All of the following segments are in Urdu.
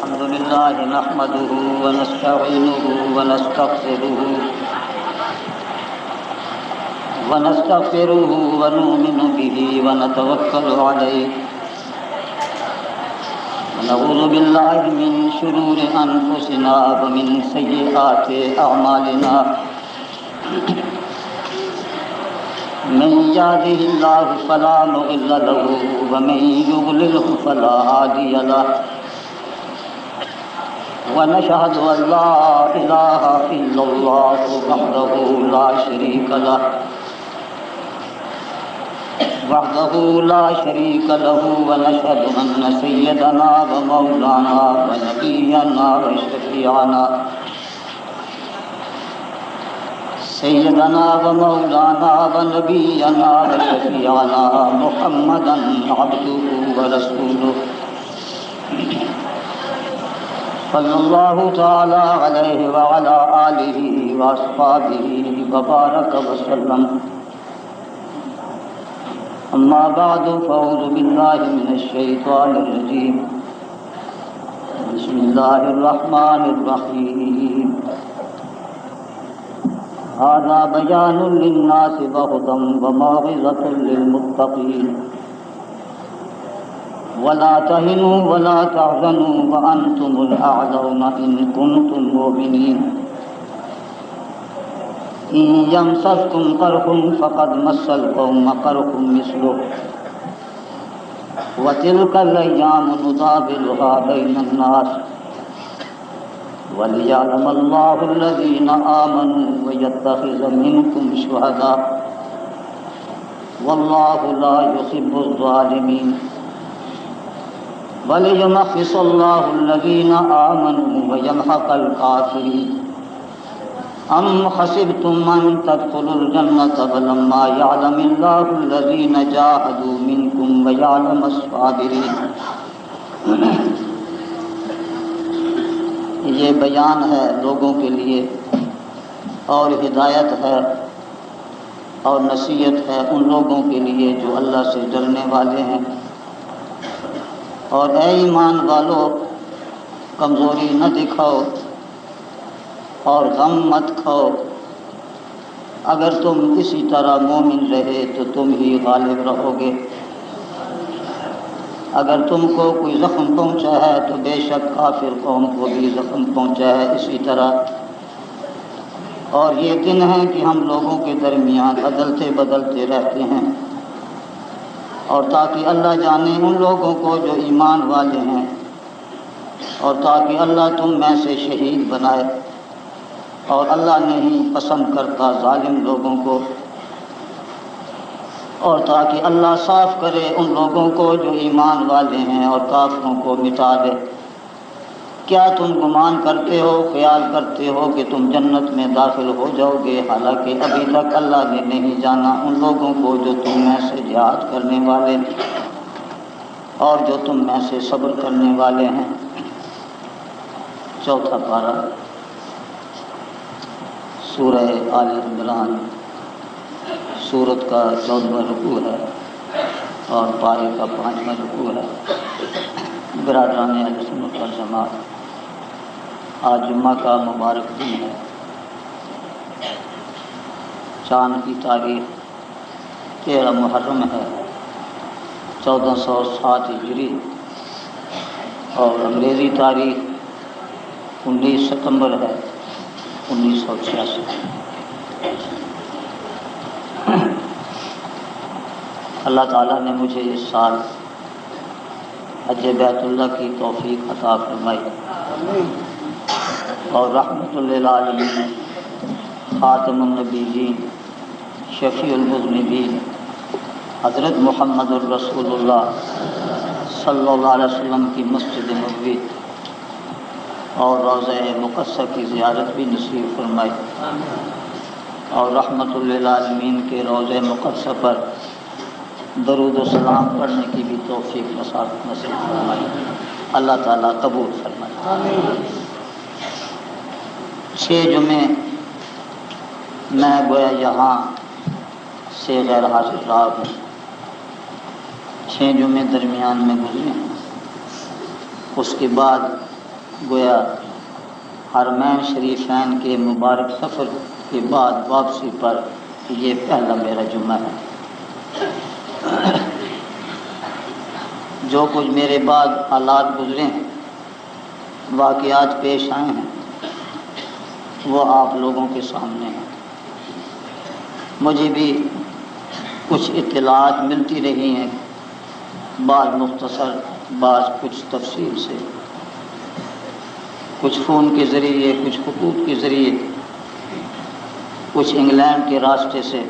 الحمد لله نحمده ونستعينه ونستغفره ونؤمن به ونتوكل عليه ونعوذ بالله من شرور أنفسنا ومن سيئات أعمالنا من يهده الله فلا مضل له ومن يضلله فلا هادي له ونشهد أن لا إله إلا الله وحده لا شريك له ونشهد أن سيدنا ومولانا ونبينا وشفيعنا محمدا عبده ورسوله صلى الله تعالى عليه وعلى آله وأصحابه وبارك وسلم. أما بعد فأعوذ بالله من الشيطان الرجيم. بسم الله الرحمن الرحيم. هذا بيان للناس وهدى وموعظة للمتقين. ولا تهنوا ولا تحزنوا وأنتم الأعلون إن كنتم مؤمنين. إن يمسسكم قرح فقد مس القوم قرح مثله وتلك الأيام نداولها بين الناس وليعلم الله الذين آمنوا ويتخذ منكم شهداء والله لا يحب الظالمين. وليمحص الله الذين آمنوا ويمحق الكافرين. أم حسبتم أن تدخلوا الجنة ولما يعلم الله الذين جاهدوا منكم ويعلم الصابرين. یہ بیان ہے لوگوں کے لیے اور ہدایت ہے اور نصیحت ہے ان لوگوں کے لیے جو اللہ سے ڈرنے والے ہیں. اور اے ایمان والو، کمزوری نہ دکھاؤ اور غم مت کھاؤ. اگر تم اسی طرح مومن رہے تو تم ہی غالب رہو گے. اگر تم کو کوئی زخم پہنچا ہے تو بے شک کافر قوم کو بھی زخم پہنچا ہے اسی طرح. اور یہ دن ہے کہ ہم لوگوں کے درمیان بدلتے بدلتے رہتے ہیں، اور تاکہ اللہ جانے ان لوگوں کو جو ایمان والے ہیں، اور تاکہ اللہ تم میں سے شہید بنائے. اور اللہ نہیں پسند کرتا ظالم لوگوں کو. اور تاکہ اللہ صاف کرے ان لوگوں کو جو ایمان والے ہیں اور کافروں کو مٹا دے. کیا تم گمان کرتے ہو، خیال کرتے ہو کہ تم جنت میں داخل ہو جاؤ گے، حالانکہ ابھی تک اللہ نے نہیں جانا ان لوگوں کو جو تم میں سے جہاد کرنے والے اور جو تم میں سے صبر کرنے والے ہیں. چوتھا پارہ سورہ آل عمران، سورت کا 14واں رکوع ہے اور پارے کا 5واں رکوع ہے. برادران اہل سنت والجماعت، آج جمعہ کا مبارک دن ہے. چاند کی تاریخ 13 محرم ہے 1407 ہجری، اور انگریزی تاریخ 19 ستمبر ہے 1986. اللہ تعالیٰ نے مجھے اس سال حج بیت اللہ کی توفیق عطا فرمائی، اور رحمت للعالمین خاتم النبیین شفیع المذنبین حضرت محمد الرسول اللہ صلی اللہ علیہ وسلم کی مسجد نبوی اور روضہ مقدسہ کی زیارت بھی نصیب فرمائی، اور رحمت للعالمین کے روضہ مقدسہ پر درود و سلام پڑھنے کی بھی توفیق نصیب فرمائی. اللہ تعالیٰ قبول فرمائے. 6 جمعے میں گویا یہاں سے غیر حاضر رہا ہوں. 6 جمعے درمیان میں گزرے. اس کے بعد گویا حرمین شریفین کے مبارک سفر کے بعد واپسی پر یہ پہلا میرا جمعہ ہے۔ جو کچھ میرے بعد حالات گزرے ہیں، واقعات پیش آئے ہیں، وہ آپ لوگوں کے سامنے ہیں۔ مجھے بھی کچھ اطلاعات ملتی رہی ہیں، بعض مختصر، بعض کچھ تفصیل سے، کچھ فون کے ذریعے، کچھ خطوط کے ذریعے، کچھ انگلینڈ کے راستے سے،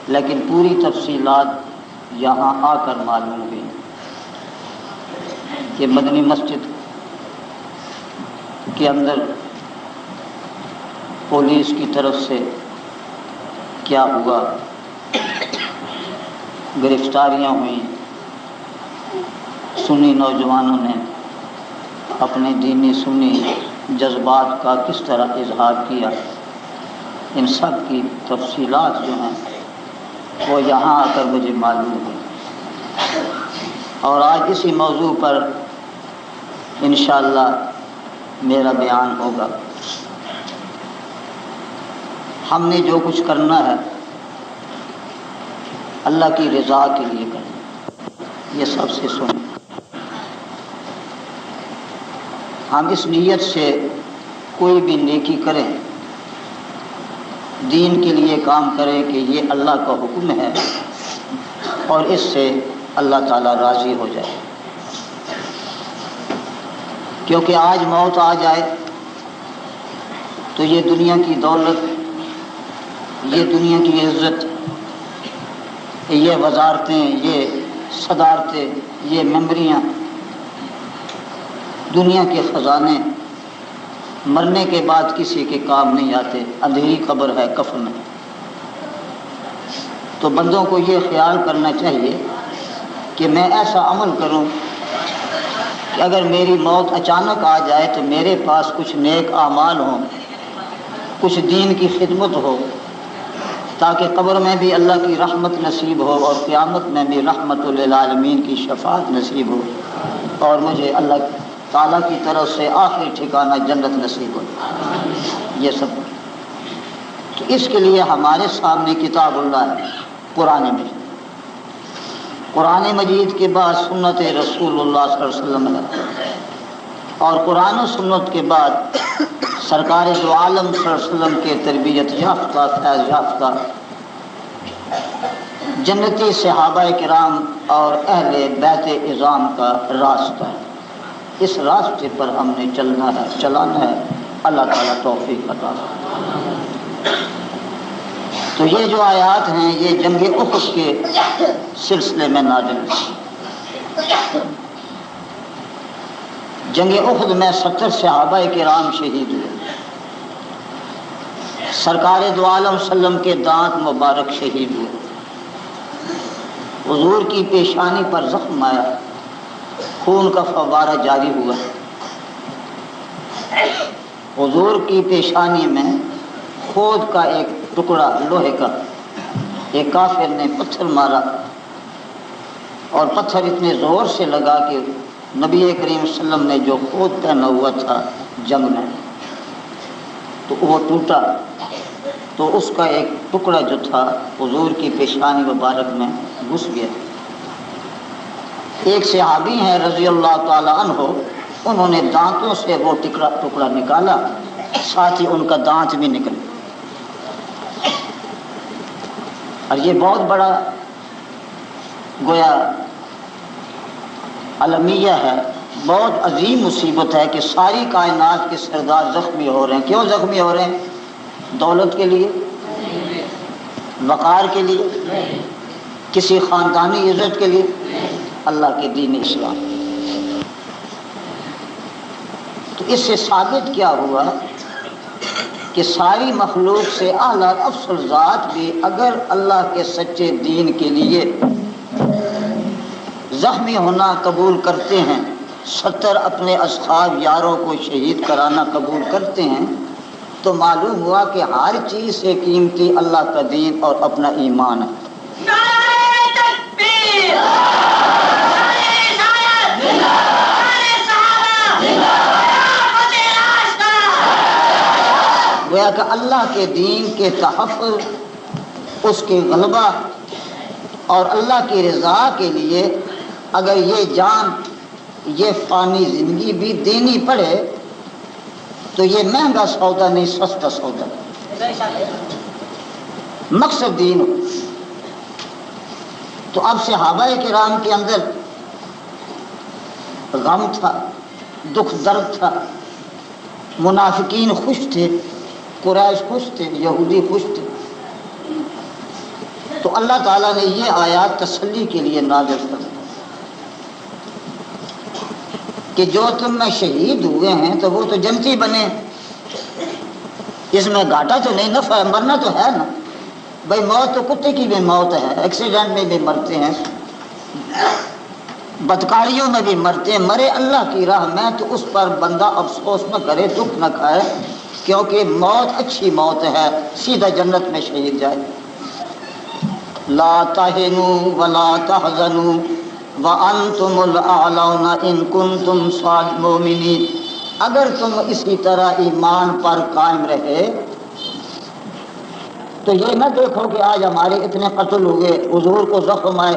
لیکن پوری تفصیلات یہاں آ کر معلوم ہوئی کہ مدنی مسجد کے اندر پولیس کی طرف سے کیا ہوا، گرفتاریاں ہوئیں، سنی نوجوانوں نے اپنے دینی سنی جذبات کا کس طرح اظہار کیا، ان سب کی تفصیلات جو ہیں وہ یہاں آ کر مجھے معلوم ہوئی، اور آج اسی موضوع پر انشاءاللہ میرا بیان ہوگا۔ ہم نے جو کچھ کرنا ہے اللہ کی رضا کے لیے کریں، یہ سب سے سنیں۔ ہم اس نیت سے کوئی بھی نیکی کریں، دین کے لیے کام کریں کہ یہ اللہ کا حکم ہے اور اس سے اللہ تعالیٰ راضی ہو جائے، کیونکہ آج موت آ جائے تو یہ دنیا کی دولت، یہ دنیا کی عزت، یہ وزارتیں، یہ صدارتیں، یہ ممبریاں، دنیا کے خزانے مرنے کے بعد کسی کے کام نہیں آتے، اندھیری قبر ہے، کفن ہے۔ تو بندوں کو یہ خیال کرنا چاہیے کہ میں ایسا عمل کروں کہ اگر میری موت اچانک آ جائے تو میرے پاس کچھ نیک اعمال ہوں، کچھ دین کی خدمت ہو، تاکہ قبر میں بھی اللہ کی رحمت نصیب ہو اور قیامت میں بھی رحمت للعالمین کی شفاعت نصیب ہو، اور مجھے اللہ تعالیٰ کی طرف سے آخری ٹھکانہ جنت نصیب ہو۔ یہ سب تو اس کے لیے ہمارے سامنے کتاب اللہ ہے، قرآن مجید۔ قرآن مجید کے بعد سنت رسول اللہ صلی اللہ علیہ وسلم ہے، اور قرآن و سنت کے بعد سرکار دو عالم صلی اللہ علیہ وسلم کے تربیت یافتہ، فیض یافتہ جنتی صحابہ کرام اور اہل بیت اعظام کا راستہ ہے۔ اس راستے پر ہم نے چلنا ہے، چلانا ہے، اللہ تعالیٰ توفیق عطا فرمائے۔ تو یہ جو آیات ہیں یہ جنگ احد کے سلسلے میں نازل ہوئی۔ جنگ احد میں 70 صحابہ کرام شہید ہوئے، سرکار دو عالم صلی اللہ علیہ وسلم کے دانت مبارک شہید ہوئے، حضور کی پیشانی پر زخم آیا، خون کا فوارہ جاری ہوا، حضور کی پیشانی میں خود کا ایک ٹکڑا لوہے کا ایک کافر نے پتھر مارا، اور پتھر اتنے زور سے لگا کہ نبی کریم صلی اللہ علیہ وسلم نے جو خود پہنا ہوا تھا جنگ میں تو وہ ٹوٹا، تو اس کا ایک ٹکڑا جو تھا حضور کی پیشانی مبارک میں گھس گیا۔ ایک صحابی ہیں رضی اللہ تعالی عنہ، انہوں نے دانتوں سے وہ ٹکڑا نکالا، ساتھ ہی ان کا دانت بھی نکلا، اور یہ بہت بڑا گویا المیہ ہے، بہت عظیم مصیبت ہے کہ ساری کائنات کے سردار زخمی ہو رہے ہیں۔ کیوں زخمی ہو رہے ہیں؟ دولت کے لیے، وقار کے لیے، کسی خاندانی عزت کے لیے، اللہ کے دین اسلام۔ تو اس سے ثابت کیا ہوا کہ ساری مخلوق سے اعلیٰ افضل ذات بھی اگر اللہ کے سچے دین کے لیے زخمی ہونا قبول کرتے ہیں، 70 اپنے اصحاب یاروں کو شہید کرانا قبول کرتے ہیں، تو معلوم ہوا کہ ہر چیز سے قیمتی اللہ کا دین اور اپنا ایمان ہے۔ گویا کہ اللہ کے دین کے تحفظ، اس کے غلبہ اور اللہ کی رضا کے لیے اگر یہ جان، یہ فانی زندگی بھی دینی پڑے تو یہ مہنگا سودا نہیں، سستا سودا۔ مقصد دین ہو۔ تو اب صحابہ کرام کے اندر غم تھا، دکھ درد تھا، منافقین خوش تھے، قریش خوش تھے، یہودی خوش تھے۔ تو اللہ تعالیٰ نے یہ آیات تسلی کے لیے نازل کر دی کہ جو تم میں شہید ہوئے ہیں تو وہ تو جنتی بنے، اس میں گھاٹا تو نہیں، نفع ہے، مرنا تو ہے نا بھائی، موت تو کتے کی بھی موت ہے، ایکسیڈنٹ میں بھی مرتے ہیں، بدکاریوں میں بھی مرتے ہیں، مرے اللہ کی راہ میں تو اس پر بندہ افسوس نہ کرے، دکھ نہ کھائے، کیونکہ موت اچھی موت ہے، سیدھا جنت میں شہید جائے۔ لا تہنوا ولا تحزنوا وانتم الاعلون ان کنتم مؤمنین، اگر تم اسی طرح ایمان پر قائم رہے تو یہ نہ دیکھو کہ آج ہمارے اتنے قتل ہوئے، حضور کو زخم آئے،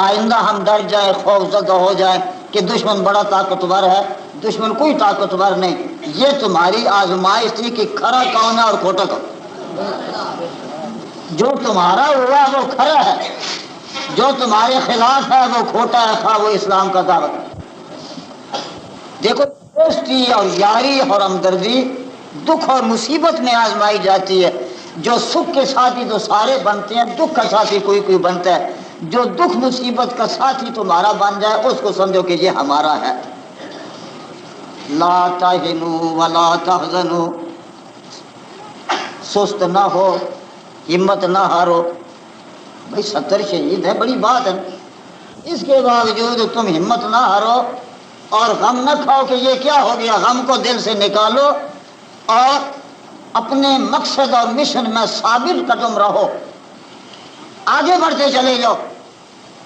آئندہ ہم ڈر جائیں، خوف زدہ ہو جائیں کہ دشمن بڑا طاقتور ہے۔ دشمن کوئی طاقتور نہیں، یہ تمہاری آزمائش تھی کہ کھرا کون ہے اور کھوٹا کون۔ جو تمہارا ہوا وہ کھرا ہے، جو تمہارے خلاف ہے وہ کھوٹا ہے، خواہ وہ اسلام کا دعوت ہے۔ دیکھو دوستی اور یاری اور ہمدردی دکھ اور مصیبت میں آزمائی جاتی ہے۔ جو سکھ کے ساتھی تو سارے بنتے ہیں، دکھ کا ساتھی کوئی کوئی بنتا ہے۔ جو دکھ مصیبت کا ساتھی تمہارا بن جائے اس کو سمجھو کہ یہ ہمارا ہے۔ لا تہنوا ولا تحزنوا، سست نہ ہو، ہمت نہ ہارو۔ بھائی 70 شہید ہے، بڑی بات ہے، اس کے باوجود تم ہمت نہ ہارو اور غم نہ کھاؤ کہ یہ کیا ہو گیا۔ غم کو دل سے نکالو اور اپنے مقصد اور مشن میں ثابت قدم رہو، آگے بڑھتے چلے جاؤ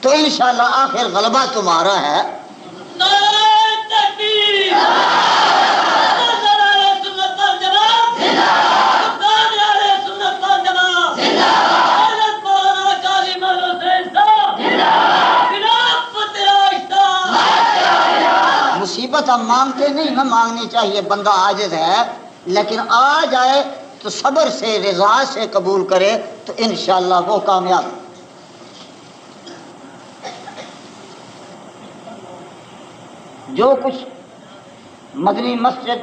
تو انشاءاللہ آخر غلبہ تمہارا ہے۔ مصیبت ہم مانگتے نہیں، نہ مانگنی چاہیے، بندہ عاجز ہے، لیکن آ جائے تو صبر سے، رضا سے قبول کرے تو انشاءاللہ وہ کامیاب۔ جو کچھ مدنی مسجد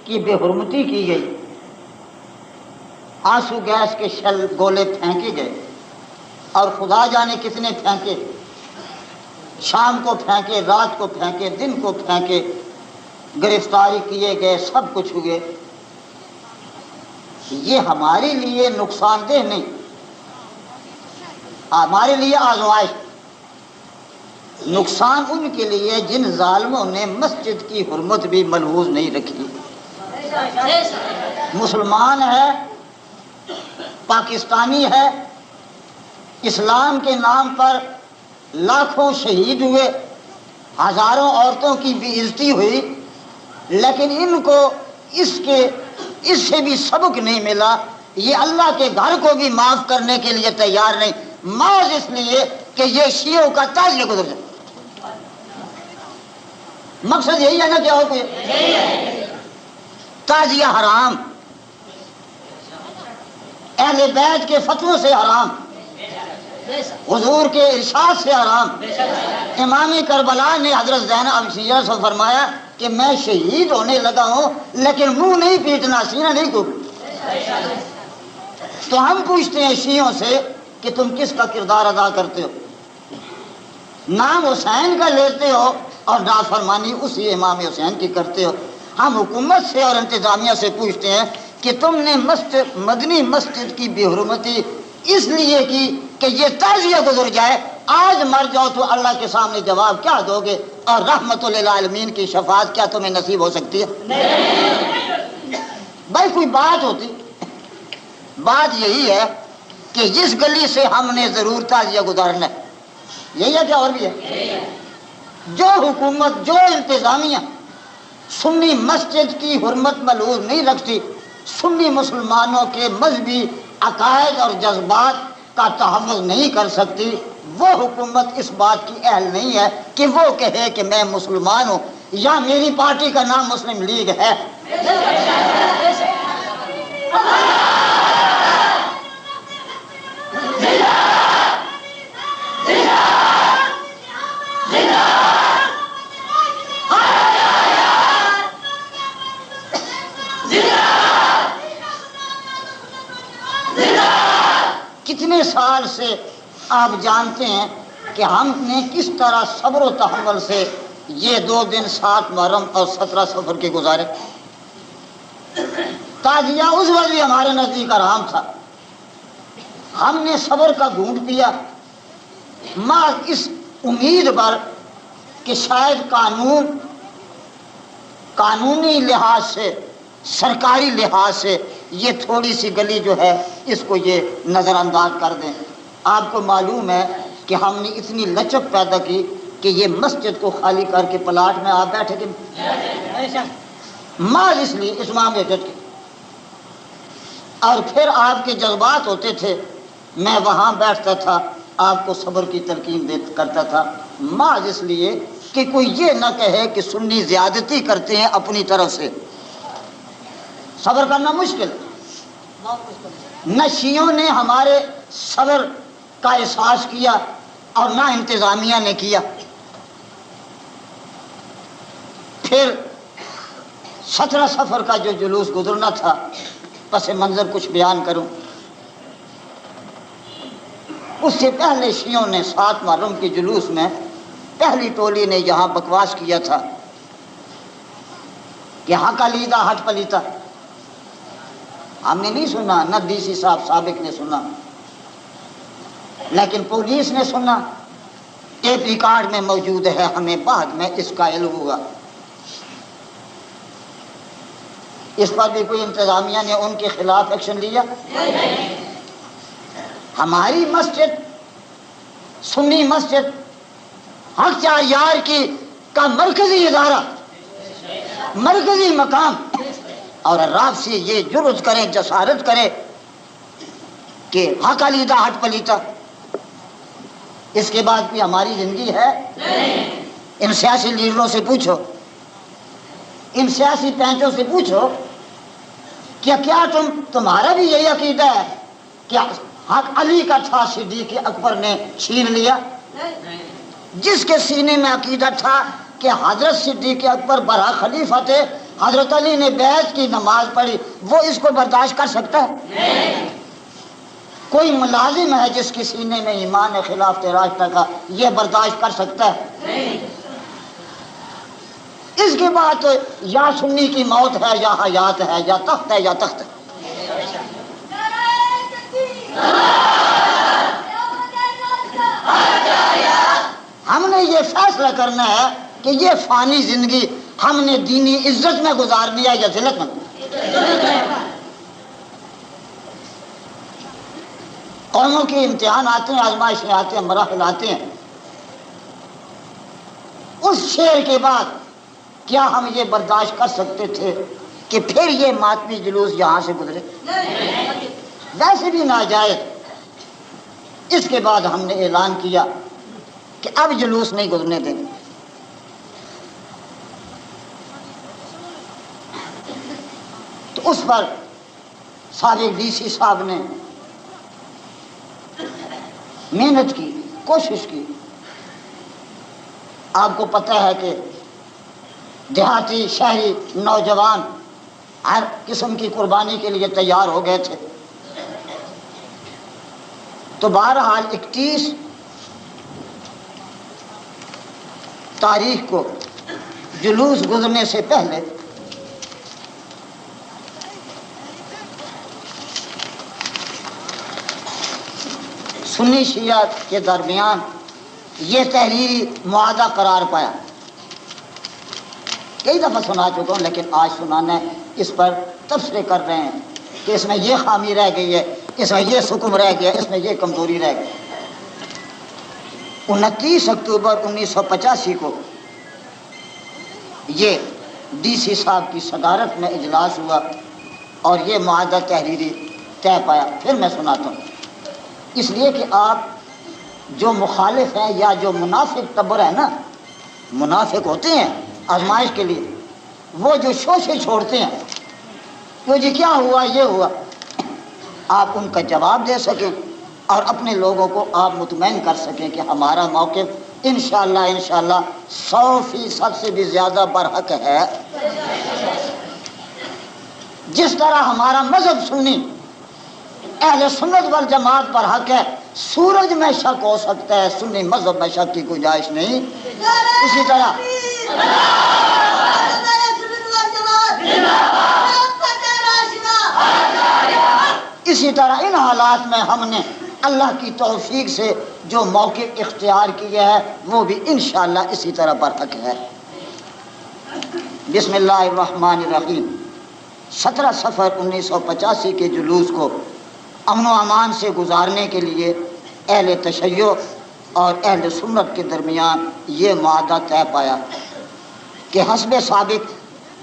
کی بے حرمتی کی گئی، آنسو گیس کے شل گولے پھینکے گئے اور خدا جانے کتنے پھینکے، شام کو پھینکے، رات کو پھینکے، دن کو پھینکے، گرفتاری کیے گئے، سب کچھ ہوئے، یہ ہمارے لیے نقصان دہ نہیں، ہمارے لیے آزمائش۔ نقصان ان کے لیے جن ظالموں نے مسجد کی حرمت بھی ملحوظ نہیں رکھی۔ مسلمان ہے، پاکستانی ہے، اسلام کے نام پر لاکھوں شہید ہوئے، ہزاروں عورتوں کی بے عزتی ہوئی، لیکن ان کو اس سے بھی سبق نہیں ملا، یہ اللہ کے گھر کو بھی معاف کرنے کے لیے تیار نہیں، محض اس لیے کہ یہ شیعوں کا تعزیہ گزر جائے۔ مقصد یہی ہے نا، کیا ہو کوئی تعزیہ حرام، اہل بیت کے فتووں سے حرام، حضور کے ارشاد سے حرام۔ امام کربلا نے حضرت زینب عبدیہ سے فرمایا کہ میں شہید ہونے لگا ہوں لیکن منہ نہیں پیٹنا، سینہ نہیں کوپنا۔ تو ہم پوچھتے ہیں شیعوں سے کہ تم کس کا کردار ادا کرتے ہو؟ نام حسین کا لیتے ہو اور نافرمانی اسی امام حسین کی کرتے ہو۔ ہم حکومت سے اور انتظامیہ سے پوچھتے ہیں کہ تم نے مدنی مسجد کی بے حرمتی اس لیے کی کہ یہ تعزیہ گزر جائے، آج مر جاؤ تو اللہ کے سامنے جواب کیا دو گے؟ اور رحمت للعالمین کی شفاعت کیا تمہیں نصیب ہو سکتی ہے؟ بھائی کوئی بات ہوتی، بات یہی ہے کہ جس گلی سے ہم نے ضرور تعزیہ گزارنا ہے، یہی ہے کیا اور بھی ہے؟ جو حکومت، جو انتظامیہ سنی مسجد کی حرمت ملحوظ نہیں رکھتی، سنی مسلمانوں کے مذہبی عقائد اور جذبات کا تحفظ نہیں کر سکتی، وہ حکومت اس بات کی اہل نہیں ہے کہ وہ کہے کہ میں مسلمان ہوں یا میری پارٹی کا نام مسلم لیگ ہے۔ کتنے سال سے آپ جانتے ہیں کہ ہم نے کس طرح صبر و تحمل سے یہ 2 دن 7 محرم اور 17 صفر کے گزارے۔ تعزیہ اس وقت بھی ہمارے نزدیک آرام تھا، ہم نے صبر کا گھونٹ پیا محض اس امید پر کہ شاید قانونی لحاظ سے، سرکاری لحاظ سے یہ تھوڑی سی گلی جو ہے اس کو یہ نظر انداز کر دیں۔ آپ کو معلوم ہے کہ ہم نے اتنی لچک پیدا کی کہ یہ مسجد کو خالی کر کے پلاٹ میں آپ بیٹھے تھے محض اس لیے اس معاملے کے، اور پھر آپ کے جذبات ہوتے تھے، میں وہاں بیٹھتا تھا آپ کو صبر کی تلقین کرتا تھا محض اس لیے کہ کوئی یہ نہ کہے کہ سنی زیادتی کرتے ہیں اپنی طرف سے۔ صبر کرنا مشکل، نہ شیعوں نے ہمارے صبر کا احساس کیا اور نہ انتظامیہ نے کیا۔ پھر 17 صفر کا جو جلوس گزرنا تھا، پس منظر کچھ بیان کروں۔ اس سے پہلے شیعوں نے 7 محرم کے جلوس میں پہلی ٹولی نے یہاں بکواس کیا تھا کہ حق علیدہ ہٹ پلیتا۔ ہم نے نہیں سنا، نہ ڈی سی صاحب سابق نے سنا، لیکن پولیس نے سنا، ٹیپ ریکارڈ میں موجود ہے، ہمیں بعد میں اس کا علم ہوا۔ اس پر بھی کوئی انتظامیہ نے ان کے خلاف ایکشن لیا؟ ہماری مسجد، سنی مسجد، حق 4 یار کی کا مرکزی ادارہ، مرکزی مقام، اور رات سے یہ جرأت کریں، جسارت کرے کہ حق علیدہ ہٹ پلیتا۔ اس کے بعد بھی ہماری زندگی ہے؟ ان سیاسی لیڈروں سے پوچھو، ان سیاسی پینچوں سے پوچھو کہ کیا تمہارا بھی یہی عقیدہ ہے کہ حق علی کا تھا صدیق اکبر نے چھین لیا؟ جس کے سینے میں عقیدہ تھا کہ حضرت صدیق اکبر برا خلیفہ تھے، حضرت علی نے بیعت کی نماز پڑھی، وہ اس کو برداشت کر سکتا ہے؟ کوئی ملازم ہے جس کے سینے میں ایمان خلاف راستہ کا، یہ برداشت کر سکتا ہے؟ اس کے بعد تو یا سنی کی موت ہے یا حیات ہے، یا تخت ہے یا تخت ہے۔ ہم نے یہ فیصلہ کرنا ہے کہ یہ فانی زندگی ہم نے دینی عزت میں گزارنی ہے یا ذلت میں۔ قوموں کے امتحان آتے ہیں، آزمائشیں آتے ہیں، مراحل آتے ہیں۔ اس شعر کے بعد کیا ہم یہ برداشت کر سکتے تھے کہ پھر یہ ماتمی جلوس یہاں سے گزرے؟ ویسے بھی ناجائز۔ اس کے بعد ہم نے اعلان کیا کہ اب جلوس نہیں گزرنے دیں گے۔ تو اس پر سابق ڈی سی صاحب نے محنت کی، کوشش کی۔ آپ کو پتہ ہے کہ دیہاتی شہری نوجوان ہر قسم کی قربانی کے لیے تیار ہو گئے تھے۔ تو بہرحال 31 تاریخ کو جلوس گزرنے سے پہلے سنی شیعہ کے درمیان یہ تحریری معاہدہ قرار پایا۔ کئی دفعہ سنا چکا ہوں لیکن آج سنانا ہے، اس پر تبصرے کر رہے ہیں کہ اس میں یہ خامی رہ گئی ہے، اس میں یہ سکم رہ گیا، اس میں یہ کمزوری رہ گئی۔ 29 اکتوبر 1985 کو یہ ڈی سی صاحب کی صدارت میں اجلاس ہوا اور یہ معاہدہ تحریری طے پایا. پھر میں سناتا ہوں. اس لیے کہ آپ جو مخالف ہیں یا جو منافق تبر ہے نا، منافق ہوتے ہیں آزمائش کے لیے، وہ جو شوشے چھوڑتے ہیں وہ جی کیا ہوا یہ ہوا، آپ ان کا جواب دے سکیں اور اپنے لوگوں کو آپ مطمئن کر سکیں کہ ہمارا موقف انشاءاللہ 100% سے بھی زیادہ برحق ہے. جس طرح ہمارا مذہب سنی اہل سنت والجماعت پر حق ہے، سورج میں شک ہو سکتا ہے، سنی مذہب میں شک کی گنجائش نہیں. اسی طرح ان حالات میں ہم نے اللہ کی توفیق سے جو موقف اختیار کیا ہے وہ بھی انشاءاللہ اسی طرح برحق ہے. بسم اللہ الرحمن الرحیم. 17 صفر 1985 کے جلوس کو امن و امان سے گزارنے کے لیے اہل تشیع اور اہل سنت کے درمیان یہ معاہدہ طے پایا کہ حسب سابق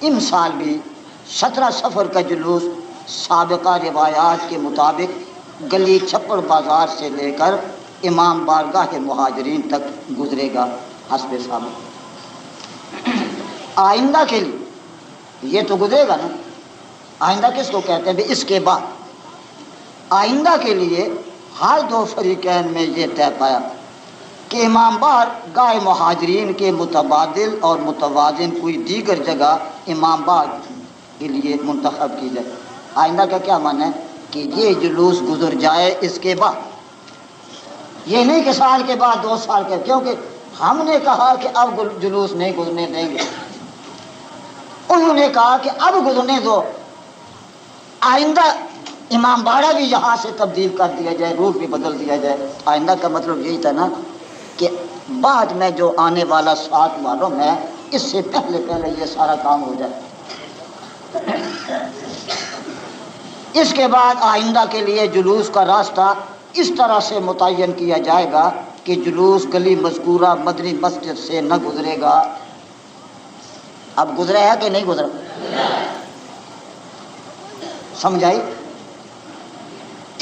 ان سال بھی 17 صفر کا جلوس سابقہ روایات کے مطابق گلی چھپڑ بازار سے لے کر امام بارگاہ مہاجرین تک گزرے گا. حسب سابق آئندہ کے لیے یہ تو گزرے گا نا. آئندہ کس کو کہتے ہیں؟ اس کے بعد آئندہ کے لیے ہر دو فریقین میں یہ طے پایا کہ امام بارگاہ مہاجرین کے متبادل اور متوازن کوئی دیگر جگہ امام باغ کے لیے منتخب کی جائے. آئندہ کا کیا معنی ہے؟ کہ یہ جلوس گزر جائے اس کے بعد، یہ نہیں کہ سال کے بعد 2 سال کے، کیونکہ ہم نے کہا کہ اب جلوس نہیں گزرنے دیں گے، انہوں نے کہا کہ اب گزرنے دو، آئندہ امام باڑہ بھی یہاں سے تبدیل کر دیا جائے، روٹ بھی بدل دیا جائے. آئندہ کا مطلب یہی تھا نا کہ بعد میں جو آنے والا 7 محرم ہے اس سے پہلے یہ سارا کام ہو جائے. اس کے بعد آئندہ کے لیے جلوس کا راستہ اس طرح سے متعین کیا جائے گا کہ جلوس گلی مذکورہ مدنی مسجد سے نہ گزرے گا. اب گزرا ہے کہ نہیں گزرا؟ سمجھائی؟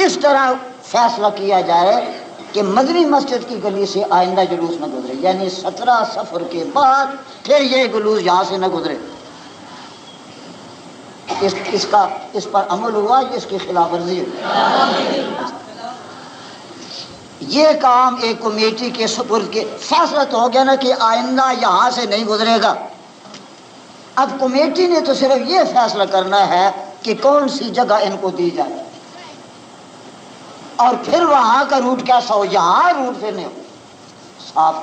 اس طرح فیصلہ کیا جائے کہ مدنی مسجد کی گلی سے آئندہ جلوس نہ گزرے، یعنی 17 صفر کے بعد پھر یہ جلوس یہاں سے نہ گزرے. اس پر عمل ہوا یا اس کی خلاف ورزی ہوئی؟ یہ کام ایک کمیٹی کے سپرد کے فیصلہ تو ہو گیا نا کہ آئندہ یہاں سے نہیں گزرے گا. اب کمیٹی نے تو صرف یہ فیصلہ کرنا ہے کہ کون سی جگہ ان کو دی جائے اور پھر وہاں کا روٹ کیسا ہو، یہاں روٹ پھر نہیں ہو صاف،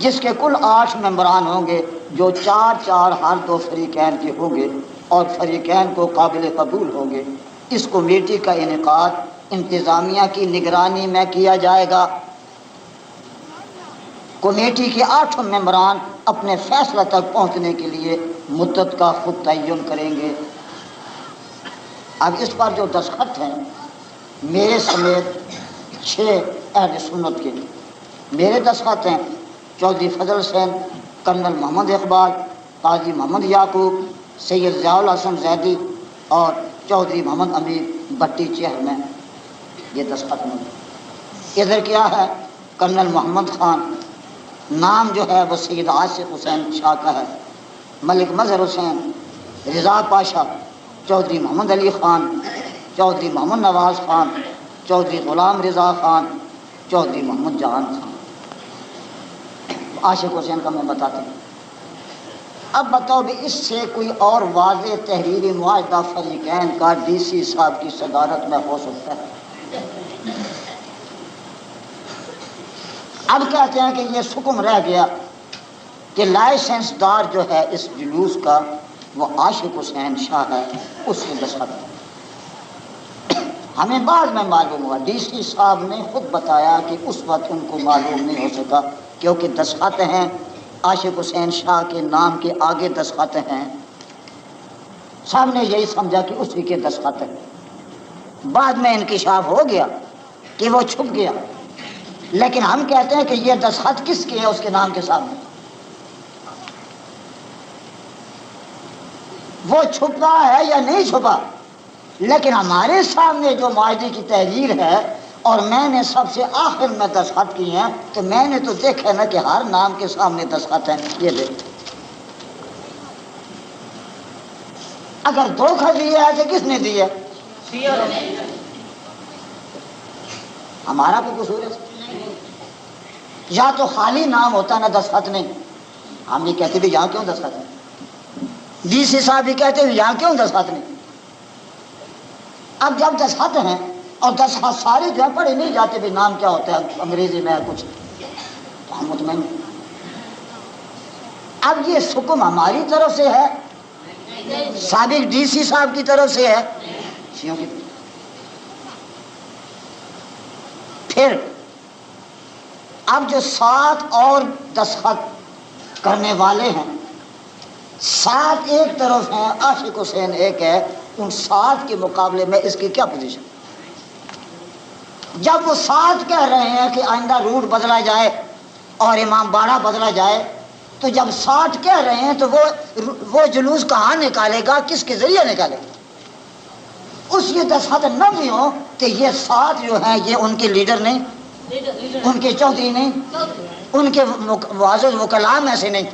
جس کے کل 8 ممبران ہوں گے جو 4 ہر 2 فریقین کے ہوں گے اور فریقین کو قابل قبول ہوں گے. اس کمیٹی کا انعقاد انتظامیہ کی نگرانی میں کیا جائے گا. کمیٹی کے 8 ممبران اپنے فیصلہ تک پہنچنے کے لیے مدت کا خود تعین کریں گے. اب اس پر جو دستخط ہیں میرے سمیت 6 اہل سنت کے میرے دستخط ہیں، چودھری فضل حسین، کرنل محمد اقبال، قاضی محمد یعقوب، سید ضیاء الحسن زیدی اور چودھری محمد امیر بٹی چیئرمین. یہ دستخط میں ادھر کیا ہے؟ کرنل محمد خان، نام جو ہے وہ سید عاشق حسین شاہ کا ہے، ملک مظہر حسین، رضا پاشا، چودھری محمد علی خان، چودھری محمد نواز خان، چودھری غلام رضا خان، چودھری محمد جہان خان. عاشق حسین کا میں بتاتا ہوں. اب بتاؤ بھی اس سے کوئی اور واضح تحریری معاہدہ فریقین کا ڈی سی صاحب کی صدارت میں ہو سکتا ہے؟ اب کہتے ہیں کہ یہ حکم رہ گیا کہ لائسنس دار جو ہے اس جلوس کا وہ عاشق حسین شاہ ہے، اس سے دستخط. ہمیں بعد میں معلوم ہوا، ڈی سی صاحب نے خود بتایا کہ اس وقت ان کو معلوم نہیں ہو سکا کیونکہ دستخط ہیں عاشق حسین شاہ کے نام کے آگے دستخط ہیں. صاحب نے یہی سمجھا کہ اسی کے دستخط ہیں. بعد میں انکشاف ہو گیا کہ وہ چھپ گیا، لیکن ہم کہتے ہیں کہ یہ دستخط کس کے ہے؟ اس کے نام کے سامنے. وہ چھپا ہے یا نہیں چھپا، لیکن ہمارے سامنے جو معاہدے کی تحریر ہے اور میں نے سب سے آخر میں دستخط کی ہیں، تو میں نے تو دیکھا نا کہ ہر نام کے سامنے دستخط ہیں. یہ دیکھ، اگر دھوکہ دیا ہے تو کس نے دیا؟ ہمارا کوئی قصور ہے؟ یا تو خالی نام ہوتا نا دستخط نہیں. ہم یہ کہتے بھی یہاں کیوں دستخط نہیں، ڈی سی صاحب بھی کہتے ہیں یہاں کیوں دستخط نہیں. اب جب دستخط ہیں اور دستخط سارے جو ہے پڑھے نہیں جاتے بھی نام کیا ہوتا ہے انگریزی میں کچھ، تو ہم مطمئن. اب یہ حکم ہماری طرف سے ہے، سابق ڈی سی صاحب کی طرف سے ہے، شیعوں کی طرف. پھر اب جو 7 اور دستخط کرنے والے ہیں، 7 ایک طرف ہیں، عاشق حسین ایک ہے، ان 7 کے مقابلے میں اس کی کیا پوزیشن؟ جب وہ 7 کہہ رہے ہیں کہ آئندہ روٹ بدلا جائے اور امام باڑہ بدلا جائے، تو جب 7 کہہ رہے ہیں تو وہ جلوس کہاں نکالے گا، کس کے ذریعے نکالے گا؟ اس یہ دستخط نہ بھی ہو کہ یہ 7 جو ہیں یہ ان کے لیڈر نہیں، ان کے چودھری نہیں، ان کے معزز وکلاء میں سے نہیں.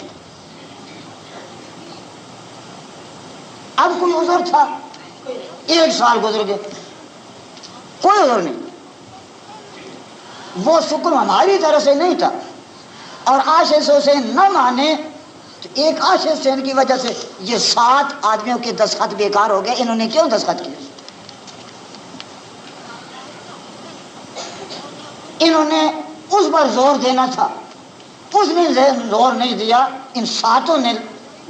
اب کوئی عذر تھا، 1 سال گزر گئے، کوئی عذر نہیں. وہ حکم ہماری طرف سے نہیں تھا، اور عاشق حسین نہ مانے تو ایک عاشق حسین کی وجہ سے یہ 7 آدمیوں کے دستخط بیکار ہو گئے. انہوں نے کیوں دستخط کیے؟ انہوں نے اس پر زور دینا تھا، اس نے زور نہیں دیا. ان 7 نے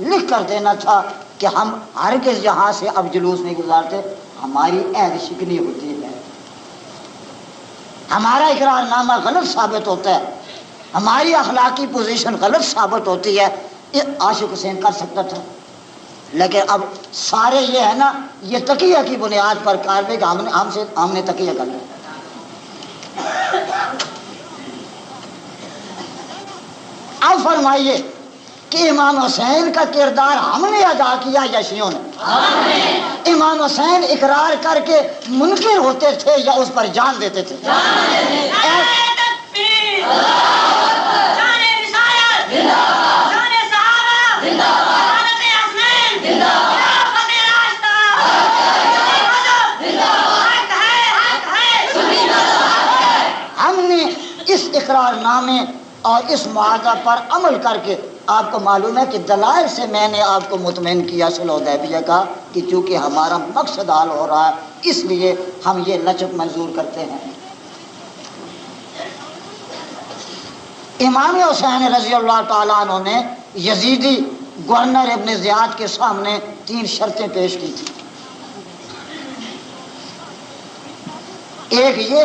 لکھ کر دینا تھا کہ ہم ہرگز یہاں سے اب جلوس نہیں گزارتے، ہماری عہد شکنی ہوتی ہے، ہمارا اقرار نامہ غلط ثابت ہوتا ہے، ہماری اخلاقی پوزیشن غلط ثابت ہوتی ہے. یہ عاشق حسین کر سکتا تھا، لیکن اب سارے یہ ہے نا، یہ تقیہ کی بنیاد پر کاروائی کہ ہم نے تقیہ کر لیا. اب فرمائیے کہ امام حسین کا کردار ہم نے ادا کیا یا شیعوں نے؟ امام حسین اقرار کر کے منکر ہوتے تھے یا اس پر جان دیتے تھے؟ ہم نے اس اقرار نامے اور اس معاہدہ پر عمل کر کے، آپ کو معلوم ہے کہ دلائل سے میں نے آپ کو مطمئن کیا صلح حدیبیہ کا کہ چونکہ ہمارا مقصد حال ہو رہا ہے اس لیے ہم یہ لچک منظور کرتے ہیں. امام حسین رضی اللہ تعالیٰ عنہ نے یزیدی گورنر ابن زیاد کے سامنے 3 شرطیں پیش کی تھی. ایک یہ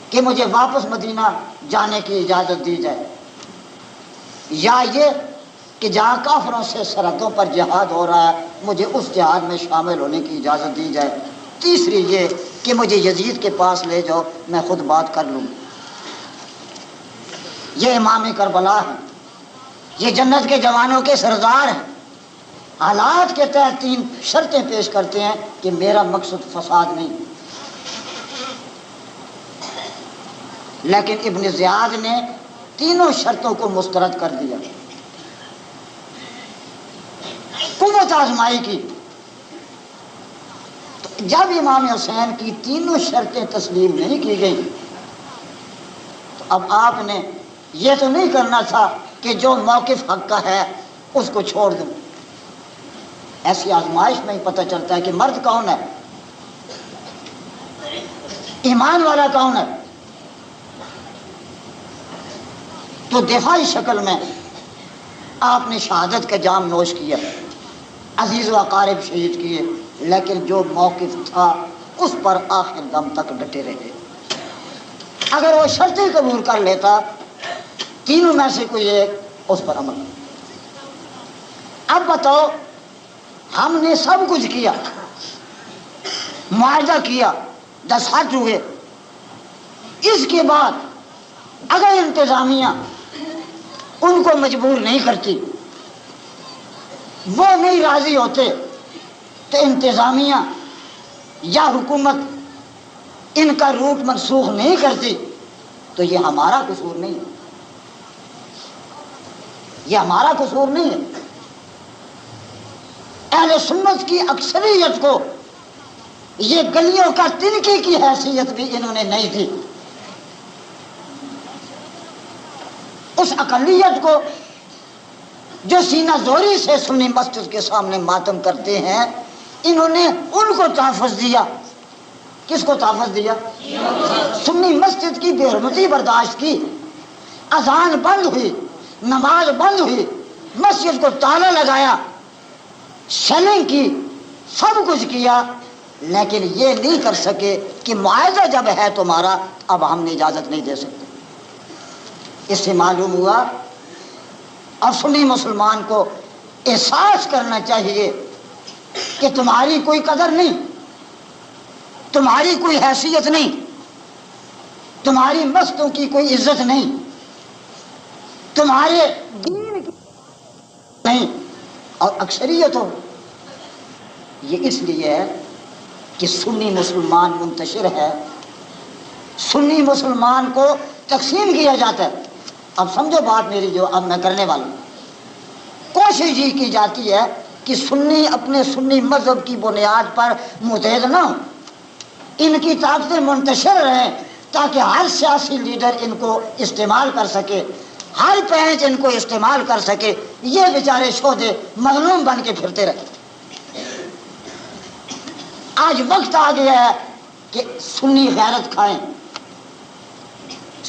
کہ مجھے واپس مدینہ جانے کی اجازت دی جائے، یا یہ کہ جہاں کافروں سے سرحدوں پر جہاد ہو رہا ہے مجھے اس جہاد میں شامل ہونے کی اجازت دی جائے. تیسری یہ کہ مجھے یزید کے پاس لے جاؤ، میں خود بات کر لوں. یہ امام کربلا ہیں، یہ جنت کے جوانوں کے سردار ہیں. حالات کے تحت 3 شرطیں پیش کرتے ہیں کہ میرا مقصد فساد نہیں. لیکن ابن زیاد نے تینوں شرطوں کو مسترد کر دیا، قوت آزمائی کی. تو جب امام حسین کی تینوں شرطیں تسلیم نہیں کی گئی تو اب آپ نے یہ تو نہیں کرنا تھا کہ جو موقف حق کا ہے اس کو چھوڑ دوں. ایسی آزمائش میں ہی پتہ چلتا ہے کہ مرد کون ہے، ایمان والا کون ہے. تو دفاعی شکل میں آپ نے شہادت کا جام نوش کیا، عزیز و اقارب شہید کیے، لیکن جو موقف تھا اس پر آخر دم تک ڈٹے رہے. اگر وہ شرطیں قبول کر لیتا، تینوں میں سے کوئی ایک، اس پر عمل. اب بتاؤ، ہم نے سب کچھ کیا، معاہدہ کیا، دستخط ہوئے، اس کے بعد اگر انتظامیہ ان کو مجبور نہیں کرتی وہ نہیں راضی ہوتے تو انتظامیہ یا حکومت ان کا روٹ منسوخ نہیں کرتی تو یہ ہمارا قصور نہیں ہے، یہ ہمارا قصور نہیں ہے۔ اہل سنت کی اکثریت کو یہ گلیوں کا تنکے کی حیثیت بھی انہوں نے نہیں تھی۔ اس اقلیت کو جو سینہ زوری سے سنی مسجد کے سامنے ماتم کرتے ہیں، انہوں نے ان کو تحفظ دیا۔ کس کو تحفظ دیا؟ سنی مسجد کی بے حرمتی برداشت کی، اذان بند ہوئی، نماز بند ہوئی، مسجد کو تالا لگایا، شیلنگ کی، سب کچھ کیا، لیکن یہ نہیں کر سکے کہ معاہدہ جب ہے تمہارا اب ہم نے اجازت نہیں دے سکتے۔ اس سے معلوم ہوا اور سنی مسلمان کو احساس کرنا چاہیے کہ تمہاری کوئی قدر نہیں، تمہاری کوئی حیثیت نہیں، تمہاری مستوں کی کوئی عزت نہیں، تمہارے دین کی نہیں، اور اکثریت ہو۔ یہ اس لیے ہے کہ سنی مسلمان منتشر ہے، سنی مسلمان کو تقسیم کیا جاتا ہے۔ اب سمجھو بات میری جو اب میں کرنے والا ہوں، کوشش یہ کی جاتی ہے کہ سنی اپنے سنی مذہب کی بنیاد پر متحد نہ ہو، ان کی طاقتیں منتشر رہیں تاکہ ہر سیاسی لیڈر ان کو استعمال کر سکے، ہر پینچ ان کو استعمال کر سکے، یہ بیچارے شودے مظلوم بن کے پھرتے رہے۔ آج وقت آ گیا ہے کہ سنی غیرت کھائیں،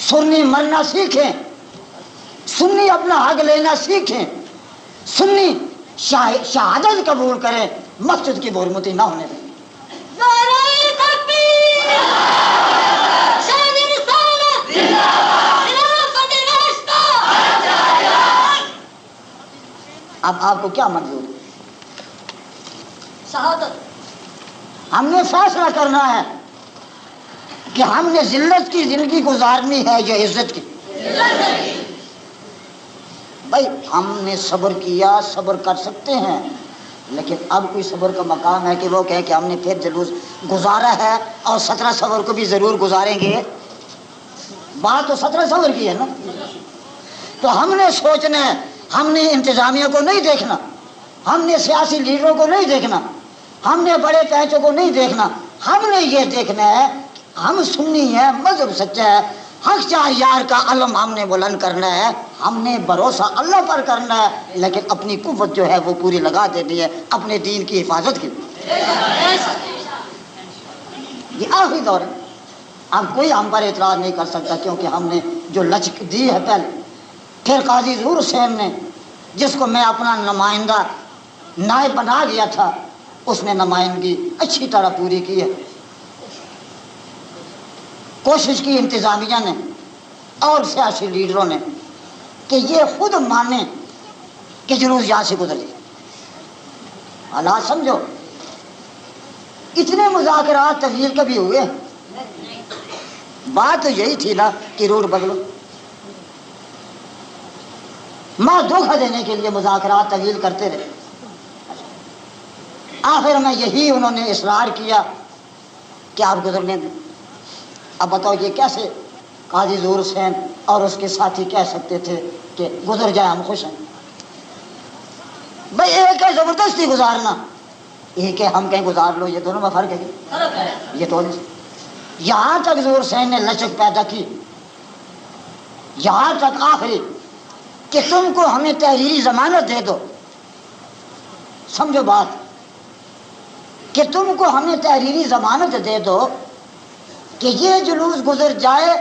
سنی مرنا سیکھیں، سنی اپنا حق لینا سیکھیں، سنی شہادت قبول کریں، مسجد کی بے نہ ہونے دیں۔ اب آپ کو کیا منظور ہے؟ شہادت۔ ہم نے فیصلہ کرنا ہے کہ ہم نے ذلت کی زندگی گزارنی ہے یا عزت کی۔ بھائی ہم نے صبر کیا، صبر کر سکتے ہیں، لیکن اب کوئی صبر کا مقام ہے کہ وہ کہے کہ ہم نے پھر جلوس گزارا ہے اور 17 صبر کو بھی ضرور گزاریں گے۔ بات تو 17 صبر کی ہے نا۔ تو ہم نے سوچنا ہے، ہم نے انتظامیہ کو نہیں دیکھنا، ہم نے سیاسی لیڈروں کو نہیں دیکھنا، ہم نے بڑے پینچوں کو نہیں دیکھنا، ہم نے یہ دیکھنا ہے ہم سنی ہیں، مذہب سچا ہے، حق چار یار کا علم ہم نے بلند کرنا ہے، ہم نے بھروسہ اللہ پر کرنا ہے، لیکن اپنی قوت جو ہے وہ پوری لگا دینی ہے اپنے دین کی حفاظت کے لیے۔ یہ آخری دور ہے، اب کوئی ہم پر اعتراض نہیں کر سکتا، کیونکہ ہم نے جو لچک دی ہے پہلے۔ پھر قاضی ظہور حسین نے، جس کو میں اپنا نمائندہ نائب بنا گیا تھا، اس نے نمائندگی اچھی طرح پوری کی ہے۔ کوشش کی انتظامیہ نے اور سیاسی لیڈروں نے کہ یہ خود مانیں کہ جلوس یہاں سے گزر جائے۔ حالات سمجھو، اتنے مذاکرات طویل کبھی ہوئے؟ بات تو یہی تھی نا کہ روٹ بدلو، ماں دھوکہ دینے کے لیے مذاکرات طویل کرتے رہے۔ آخر میں یہی انہوں نے اصرار کیا کہ آپ گزرنے دیں۔ اب بتاؤ یہ کیسے قاضی ظہور حسین اور اس کے ساتھی کہہ سکتے تھے کہ گزر جائے ہم خوش ہیں؟ بھائی ایک ہے زبردستی گزارنا، ایک ہے ہم کہیں گزار لو، یہ دونوں میں فرق ہے۔ یہ تو یہاں تک ظہور حسین نے لچک پیدا کی، یہاں تک آخری کہ تم کو ہمیں تحریری ضمانت دے دو۔ سمجھو بات، کہ تم کو ہمیں تحریری ضمانت دے دو کہ یہ جلوس گزر جائے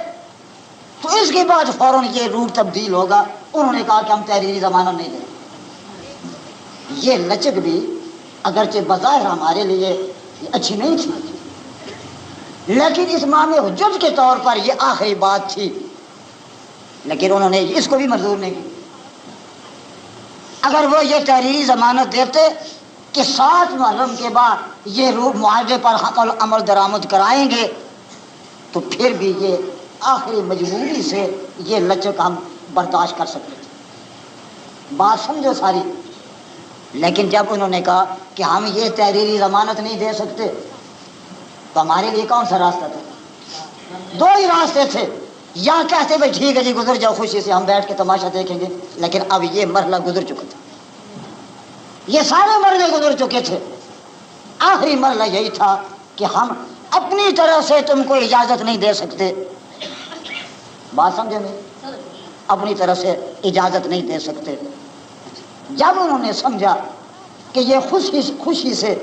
تو اس کے بعد فوراً یہ روٹ تبدیل ہوگا۔ انہوں نے کہا کہ ہم تحریری ضمانت نہیں دیں۔ یہ لچک بھی اگرچہ بظاہر ہمارے لیے اچھی نہیں تھی، لیکن اسمام حجت کے طور پر یہ آخری بات تھی، لیکن انہوں نے اس کو بھی منظور نہیں کی۔ اگر وہ یہ تحریری ضمانت دیتے کہ 7 محرم کے بعد یہ روح معاہدے پر عمل درآمد کرائیں گے، تو پھر بھی یہ آخری مجبوری سے یہ لچک ہم برداشت کر سکتے تھے۔ بات سمجھو ساری۔ لیکن جب انہوں نے کہا کہ ہم یہ تحریری ضمانت نہیں دے سکتے تو ہمارے لیے کون سا راستہ تھا؟ دو ہی راستے تھے، یا کہتے بھائی ٹھیک ہے جی گزر جاؤ خوشی سے، ہم بیٹھ کے تماشا دیکھیں گے، لیکن اب یہ مرحلہ گزر چکا تھا، یہ سارے مرحلے گزر چکے تھے، آخری مرحلہ یہی تھا کہ ہم اپنی طرف سے تم کو اجازت نہیں دے سکتے، بات سمجھے نہیں، اپنی طرف سے اجازت نہیں دے سکتے۔ جب انہوں نے سمجھا کہ یہ خوشی سے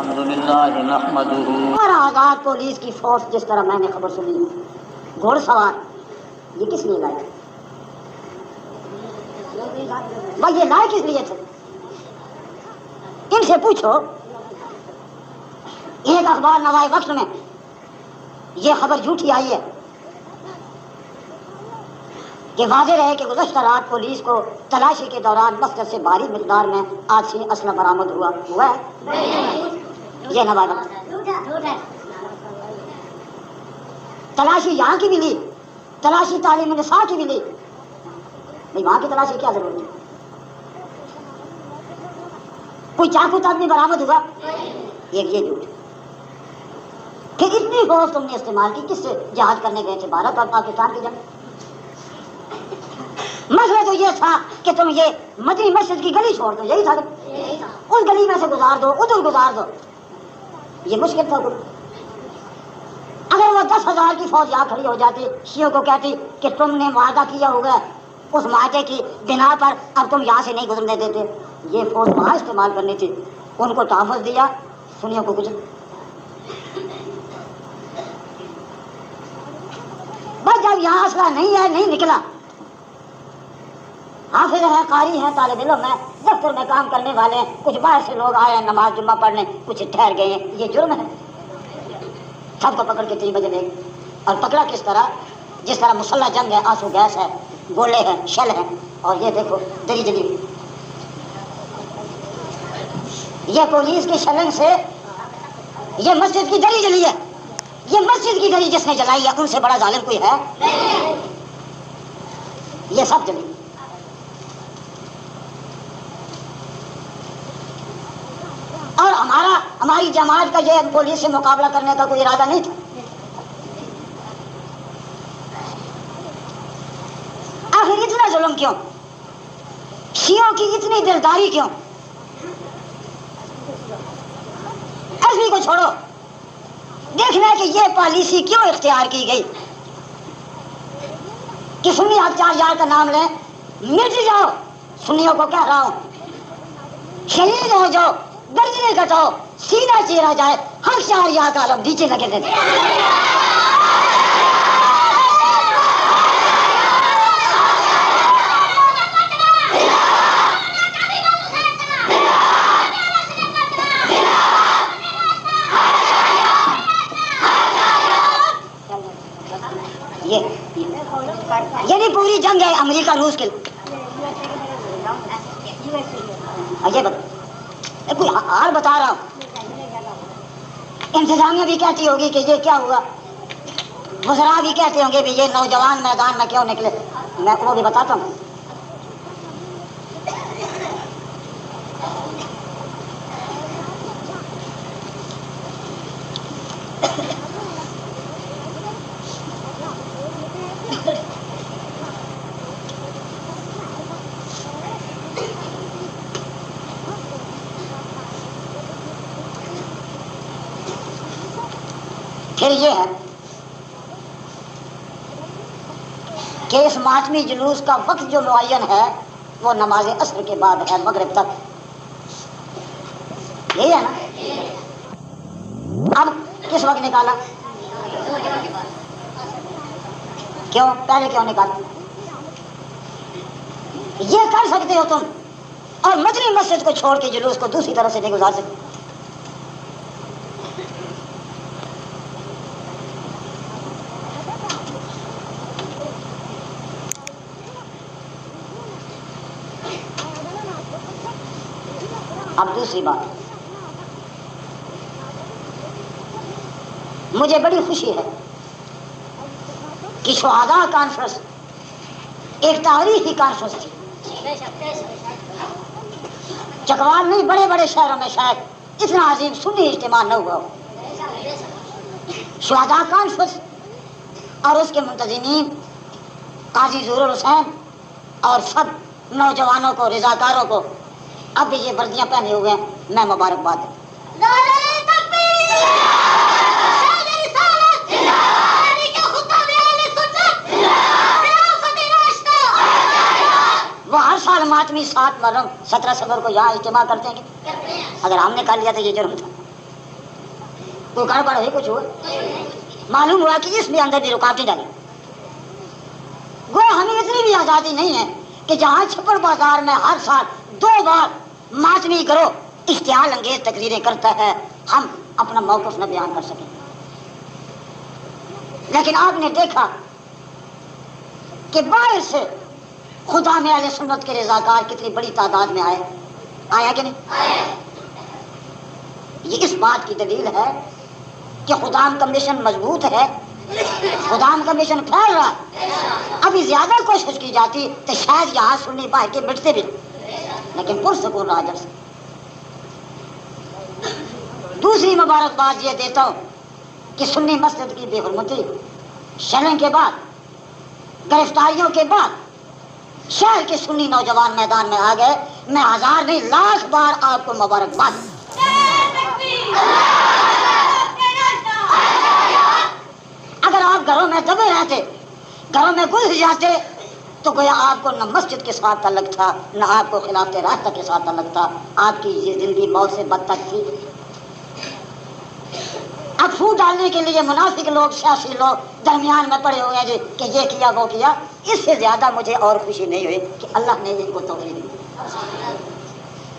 الحمدللہ نحمدہ، اور آزاد پولیس کی فورس جس طرح میں نے خبر سنی، گھوڑ سوار یہ کس لیے لائے؟ بھائی یہ لائے کس لیے تھے؟ ان سے پوچھو۔ ایک اخبار نوائے وقت میں یہ خبر جھوٹی آئی ہے کہ واضح رہے کہ گزشتہ رات پولیس کو تلاشی کے دوران مسجد سے بھاری مقدار میں آتشی اسلحہ برآمد ہوا ہے۔ یہ نوائے وقت تلاشی یہاں کی ملی، تلاشی تعلیم نساء کی ملی، نہیں وہاں کی تلاشی کیا ضرورت ہے؟ کوئی چاقو تک نہیں برآمد ہوا، یہ جھوٹ۔ پھر اتنی فورس تم نے استعمال کی، کس سے جہاد کرنے گئے تھے؟ بھارت اور پاکستان کی جنگ۔ مسئلہ تو یہ تھا کہ تم یہ مدنی مسجد کی گلی چھوڑ دو، یہی تھا، اس گلی میں سے گزار دو، ادھر گزار دو، یہ مشکل تھا۔ اگر وہ 10,000 کی فوج یہاں کھڑی ہو جاتی، شیعوں کو کہتی کہ تم نے معاہدہ کیا ہوگا، اس معاہدے کی بنا پر اب تم یہاں سے نہیں گزرنے دیتے، یہ فوج وہاں استعمال کرنی تھی، ان کو تحفظ دیا، سنیوں کو کچھ۔ بس جب یہاں اسلحہ نہیں ہے، نہیں نکلا، حافظ ہیں، قاری ہیں، طالب علم ہیں، دفتر میں کام کرنے والے ہیں، کچھ باہر سے لوگ آئے ہیں نماز جمعہ پڑھنے، کچھ ٹھہر گئے ہیں، یہ جرم ہے۔ سب کو پکڑ کے 3 بجے لے گئے، اور پکڑا کس طرح؟ جس طرح مسلح جنگ ہے، آنسو گیس ہے، گولے ہیں، شل ہیں، اور یہ دیکھو دری جلی ہوئی۔ یہ پولیس کی شلنگ سے یہ مسجد کی دری جلی ہے، یہ مسجد کی دری جس نے جلائی ہے ان سے بڑا ظالم کوئی ہے؟ یہ سب جلی۔ اور ہماری جماعت کا یہ پولیس سے مقابلہ کرنے کا کوئی ارادہ نہیں تھا۔ آخر اتنا ظلم کیوں؟ شیعوں کی اتنی دلداری کیوں؟ عربی کو چھوڑو، دیکھنا ہے کہ یہ پالیسی کیوں اختیار کی گئی کہ سنی حق 4 کا نام لیں، مٹ جاؤ، سنیوں کو کہہ رہا ہوں، شہید ہو جاؤ، گردنیں کٹاؤ، سینہ چیرا جائے، حق 4 کا علم نیچے لگے دے۔ یہ نہیں پوری جنگ ہے امریکہ روس کے، یہ بتا کوئی حال بتا رہا ہوں۔ انتظامیہ بھی کہتی ہوگی کہ یہ کیا ہوا، وزراء بھی کہتے ہوں گے بھی یہ نوجوان میدان میں کیوں نکلے، میں وہ بھی بتاتا ہوں۔ پھر یہ ہے کہ اس ماتمی جلوس کا وقت جو معین ہے وہ نماز عصر کے بعد ہے، مغرب تک، یہی ہے نا؟ اب کس وقت نکالا؟ کیوں پہلے کیوں نکالا؟ یہ کر سکتے ہو تم، اور مدنی مسجد کو چھوڑ کے جلوس کو دوسری طرف سے نہیں گزار سکتے۔ اب دوسری بات، مجھے بڑی خوشی ہے کہ شہداء کانفرنس ایک تاریخی کانفرنس تھی. چکوال نہیں، بڑے بڑے شہروں میں شاید اتنا عظیم سنی اجتماع نہ ہوا ہو. شہداء کانفرنس اور اس کے منتظمین قاضی ظہور الحسین اور سب نوجوانوں کو، رضاکاروں کو اب بھی یہ وردیاں پہنے ہوئے ہیں، میں مبارکباد دوں. وہ ہر سال ماتمی 7 محرم 17 صفر کو یہاں اجتماع کرتے ہیں. اگر ہم نے کر لیا تو یہ جرم تھا. کوئی گڑبڑ ہے، کچھ ہوا، معلوم ہوا کہ اس میں اندر بھی رکاوٹیں ڈالی. گویا ہمیں اتنی بھی آزادی نہیں ہے کہ جہاں چھپڑ بازار میں ہر سال 2 بار ماتمی گروہ اشتعال انگیز تقریریں کرتا ہے، ہم اپنا موقف نہ بیان کر سکیں. لیکن آپ نے دیکھا کہ باہر سے خدا میں اہل سنت کے رضاکار کتنی بڑی تعداد میں آیا کہ نہیں؟ یہ اس بات کی دلیل ہے کہ خدام کا مشن مضبوط ہے، خدام کا مشن پھیل رہا ہے. ابھی زیادہ کوشش کی جاتی تو شاید یہاں سنی باہر کے مٹتے بھی، لیکن پرسکون رہا جب سے. دوسری مبارکباد یہ دیتا ہوں کہ سنی مسجد کی بے حرمتی، شرنگ کے بعد، گرفتاریوں کے بعد شہر کے سنی نوجوان میدان میں آ گئے. میں 1000 نہیں لاکھ بار آپ کو مبارکباد. اگر آپ گھروں میں دبے رہتے، گھروں میں گھس جاتے تو گویا آپ کو نہ مسجد کے ساتھ تعلق تھا، نہ آپ کو خلافت راستہ کے ساتھ تعلق تھا. آپ کی یہ زندگی موت سے بدتر تھی. اب پھوٹ ڈالنے کے لیے منافق لوگ، سیاسی لوگ درمیان میں پڑے ہوئے ہیں جی کہ یہ کیا وہ کیا. اس سے زیادہ مجھے اور خوشی نہیں ہوئی کہ اللہ نے ان کو توفیق دی.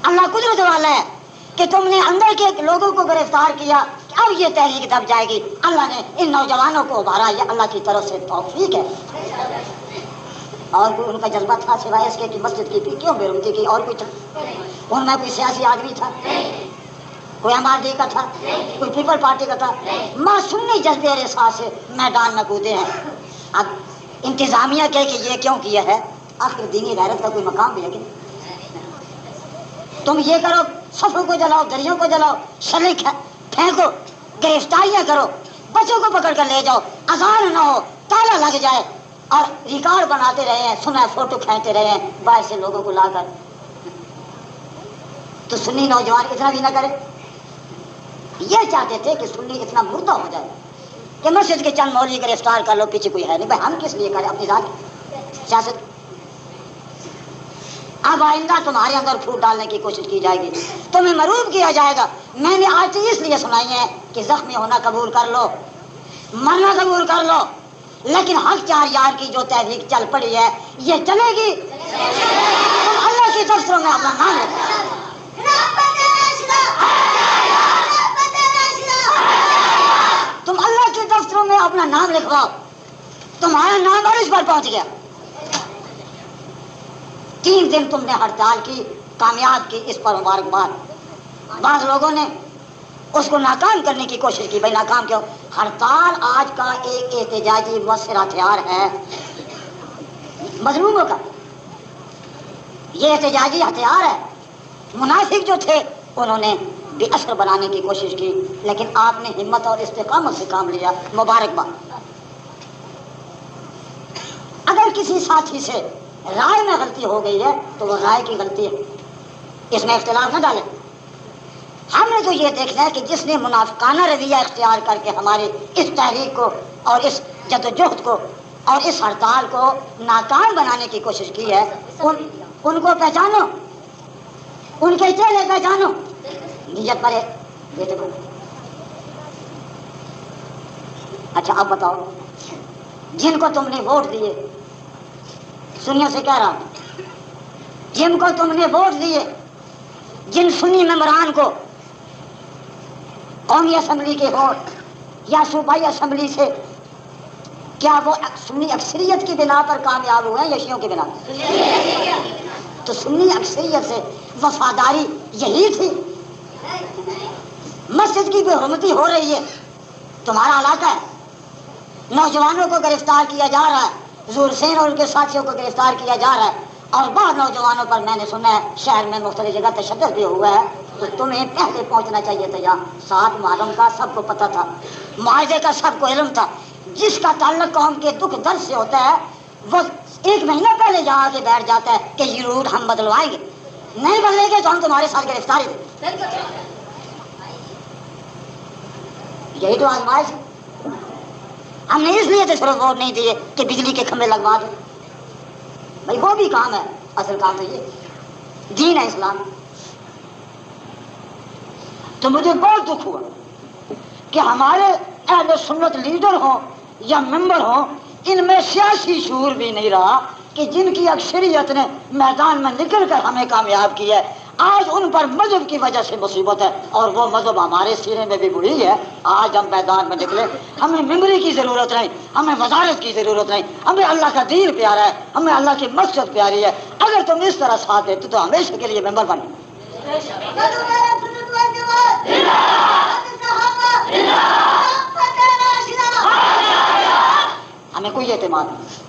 اللہ قدرت والا ہے کہ تم نے اندر کے لوگوں کو گرفتار کیا، اب یہ تحریک دب جائے گی. اللہ نے ان نوجوانوں کو ابھارا، یہ اللہ کی طرف سے توفیق ہے. اور کوئی ان کا جذبہ تھا سوائے اس کے کہ مسجد کی کیوں بے حرمتی کی؟ اور کوئی تھا ان میں؟ کوئی سیاسی آدمی تھا؟ کوئی آبادی کا تھا؟ کوئی پیپل پارٹی کا تھا؟ معصومی جذبے اور احساس سے میدان میں کودے ہیں. اب انتظامیہ کہ یہ کیوں کیا ہے؟ آخر دینی غیرت کا کوئی مقام بھی ہے کہ تم یہ کرو، صفوں کو جلاؤ، دریوں کو جلاؤ، شلے پھینکو، گرفتاریاں کرو، بچوں کو پکڑ کر لے جاؤ، اذان نہ ہو، تالا لگ جائے، اور ریکارڈ بناتے رہے ہیں، سنا فوٹو کھینچتے رہے ہیں باہر سے لوگوں کو لا کر. تو سنی نوجوان اتنا بھی نہ کرے. یہ چاہتے تھے کہ سنی اتنا مردہ ہو جائے کہ مسجد کے چند مولوی گرفتار کر لو، پیچھے کوئی ہے نہیں. بھائی ہم کس لیے کریں اپنی ذات سیاست؟ اب آئندہ تمہارے اندر پھوٹ ڈالنے کی کوشش کی جائے گی، تمہیں مروب کیا جائے گا. میں نے آج اس لیے سنائی ہے کہ زخمی ہونا قبول کر لو، مرنا قبول کر لو، لیکن حق 4 یار کی جو تحریک چل پڑی ہے یہ چلے گی. تم اللہ کے دفتروں میں اپنا نام لکھو، تم اللہ کے دفتروں میں اپنا نام لکھواؤ. تمہارا نام عرش پر پہنچ گیا. 3 دن تم نے ہڑتال کی، کامیاب کی، اس پر مبارکباد. بعض لوگوں نے اس کو ناکام کرنے کی کوشش کی. بھائی ناکام کیوں؟ ہڑتال آج کا ایک احتجاجی مؤثر ہتھیار ہے مظلوموں کا. یہ احتجاجی ہتھیار ہے. منافق جو تھے انہوں نے بے اثر بنانے کی کوشش کی، لیکن آپ نے ہمت اور استقامت سے کام لیا. مبارکباد. اگر کسی ساتھی سے رائے میں غلطی ہو گئی ہے تو وہ رائے کی غلطی ہے، اس میں اختلاف نہ ڈالیں. ہم نے تو یہ دیکھنا ہے کہ جس نے منافقانہ رویہ اختیار کر کے ہماری اس تحریک کو اور اس جدوجہد کو اور اس ہڑتال کو ناکام بنانے کی کوشش کی ہے، ان کو پہچانو، ان کے چہرے پہچانو. نیت پر ہے بیٹے کو. اچھا اب بتاؤ، جن کو تم نے ووٹ دیے، سنیوں سے کہہ رہا ہوں، جن کو تم نے ووٹ دیے، جن سنی ممبران کو قومی اسمبلی کے ہو یا صوبائی اسمبلی سے، کیا وہ سنی اکثریت کی بنا پر کامیاب ہوئے ہیں یا شیعوں کی بنا پر؟ تو سنی اکثریت سے وفاداری یہی تھی؟ مسجد کی بے حرمتی ہو رہی ہے، تمہارا علاقہ ہے، نوجوانوں کو گرفتار کیا جا رہا ہے، ظہور حسین اور ان کے ساتھیوں کو گرفتار کیا جا رہا ہے، اور بعض نوجوانوں پر میں نے سنا ہے شہر میں مختلف جگہ تشدد بھی ہوا ہے، تو تمہیں پہلے پہنچنا چاہیے تھا یہاں۔ 7 محرم کا سب کو پتہ تھا، معاہدے کا سب کو علم تھا، جس کا تعلق قوم کے دکھ درد سے ہوتا ہے وہ 1 مہینہ پہلے یہاں آ کے بیٹھ جاتا ہے کہ یہ روٹ ہم بدلوائیں گے، نہیں بدلیں گے تو ہم تمہارے ساتھ گرفتاری دیں۔ یہی تو آزمائش ہے۔ ہم نے اس لیے تو صرف ووٹ نہیں دیے کہ بجلی کے کھمبے لگوا دیں، بھائی وہ بھی کام ہے، اصل کام تو یہ دین ہے اسلام۔ تو مجھے بہت دکھ ہوا کہ ہمارے اہل سنت لیڈر ہوں یا ممبر ہوں، ان میں سیاسی شعور بھی نہیں رہا کہ جن کی اکثریت نے میدان میں نکل کر ہمیں کامیاب کیا ہے، آج ان پر مذہب کی وجہ سے مصیبت ہے، اور وہ مذہب ہمارے سینے میں بھی بڑھی ہے۔ آج ہم میدان میں نکلے، ہمیں ممبری کی ضرورت نہیں، ہمیں وزارت کی ضرورت نہیں، ہمیں اللہ کا دین پیارا ہے، ہمیں اللہ کی مسجد پیاری ہے۔ اگر تم اس طرح ساتھ دیتے تو ہمیشہ کے لیے ممبر بنے۔ ہمیں کوئی اعتماد نہیں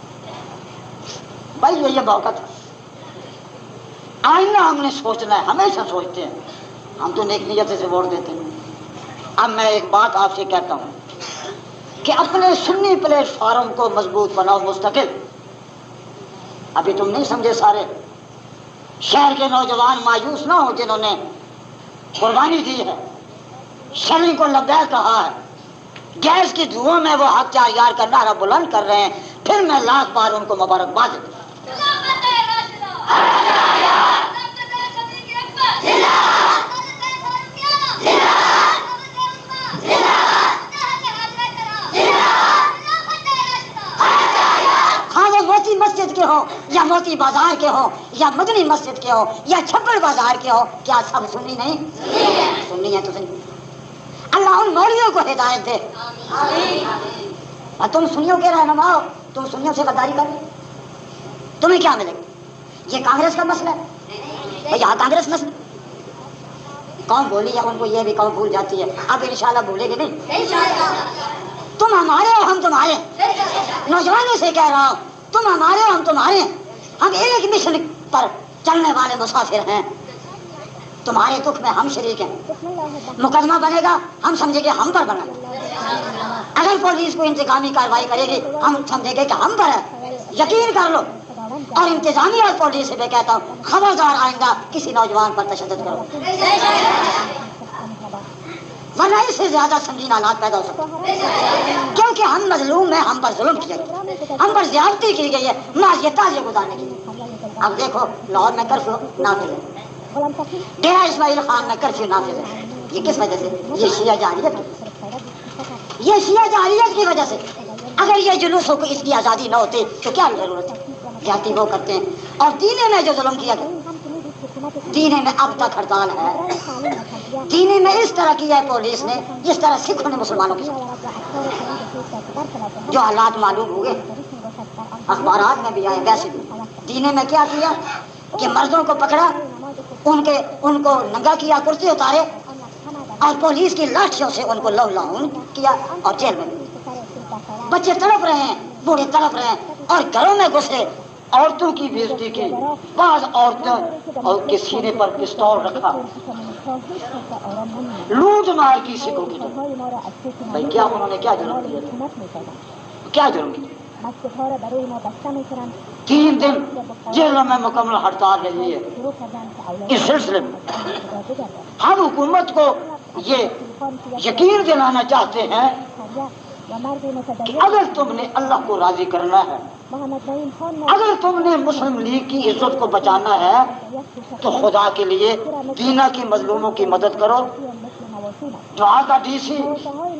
بھائی، یہ موقع تھا، آئندہ ہم نے سوچنا ہے، ہمیشہ سوچتے ہیں، ہم تو نیک نیت سے ووٹ دیتے ہیں۔ اب میں ایک بات آپ سے کہتا ہوں کہ اپنے سنی پلیٹ فارم کو مضبوط بناؤ، مستقل۔ ابھی تم نہیں سمجھے، سارے شہر کے نوجوان مایوس نہ ہو جنہوں نے قربانی دی ہے، شرعی کو لبیک کہا ہے، گیس کی دھوؤں میں وہ حق جار کا نعرہ بلند کر رہے ہیں، پھر میں لاکھ بار ان کو مبارکباد دیتا ہوں۔ موتی مسجد کے ہوں یا موتی بازار کے ہوں یا مدنی مسجد کے ہوں یا چھپڑ بازار کے ہوں، کیا سب سنی نہیں؟ سنی ہے تو سنی۔ اللہ ان مولویوں کو ہدایت دے۔ اور تم سنیوں کے رہنما ہو، تم سنیوں سے غداری کر رہے، تمہیں کیا ملے گا؟ یہ کانگریس کا مسئلہ ہے، یہاں کانگریس مسئلہ کون بولی ہے، ان کو یہ بھی کون بھول جاتی ہے، اب انشاءاللہ بھولے گی نہیں۔ تم ہمارے ہو، ہم تمہارے، نوجوانوں سے کہہ رہا ہوں، تم ہمارے ہو، ہم تمہارے، ہم ایک مشن پر چلنے والے مسافر ہیں، تمہارے دکھ میں ہم شریک ہیں۔ مقدمہ بنے گا، ہم سمجھیں گے ہم پر بنا، اگر پولیس کو انتقامی کارروائی کرے گی ہم سمجھیں گے کہ ہم پر ہے، یقین کر لو۔ اور انتظامیہ اور پولیس سے میں کہتا ہوں، خبردار آئندہ کسی نوجوان پر تشدد کرو، ورنہ اس سے زیادہ سنگین حالات پیدا ہو سکتے ہیں، کیونکہ ہم مظلوم ہیں، ہم پر ظلم کیا گیا، ہم پر زیادتی کی گئی ہے، محض یہ تازیہ گزارنے کی۔ اب دیکھو لاہور میں کرفیو نافذ ہے، ڈیرہ اسماعیل خان میں کرفیو نافذ ہے، یہ کس وجہ سے؟ یہ شیعہ جاریت کی، یہ شیعہ جاریت کی وجہ سے۔ اگر یہ جلوسوں کو اس کی آزادی نہ ہوتی تو کیا ضرورت ہے؟ جاتی وہ کرتے ہیں۔ اور دینے میں جو ظلم کیا گیا، دینے میں اب تک ہڑتال ہے، دینے میں اس طرح کیا ہے پولیس نے جس طرح سکھوں نے مسلمانوں کی، جو حالات معلوم ہوئے اخبارات میں بھی آئے، ویسے بھی دینے میں کیا کیا کہ مردوں کو پکڑا، ان کو ننگا کیا، کرسی اتارے، اور پولیس کی لاٹھیوں سے ان کو لو لاؤن کیا، اور جیل میں بچے تڑپ رہے ہیں، بوڑھے تڑپ رہے ہیں، اور گھروں میں گھسے، عورتوں کی بےعزتی کی، بعض عورتوں اور کے سینے پر پستول رکھا، لوٹ مار کی سکھوں کی۔ بھائی کیا انہوں نے کیا جرم کیا تھا؟ کیا جرم کیا؟ 3 دن جیلوں میں مکمل ہڑتال رہی ہے۔ اس سلسلے میں ہم حکومت کو یہ یقین دلانا چاہتے ہیں کہ اگر تم نے اللہ کو راضی کرنا ہے، اگر تم نے مسلم لیگ کی عزت کو بچانا ہے، تو خدا کے لیے دینا کی مظلوموں کی مدد کرو۔ وہاں کا ڈی سی،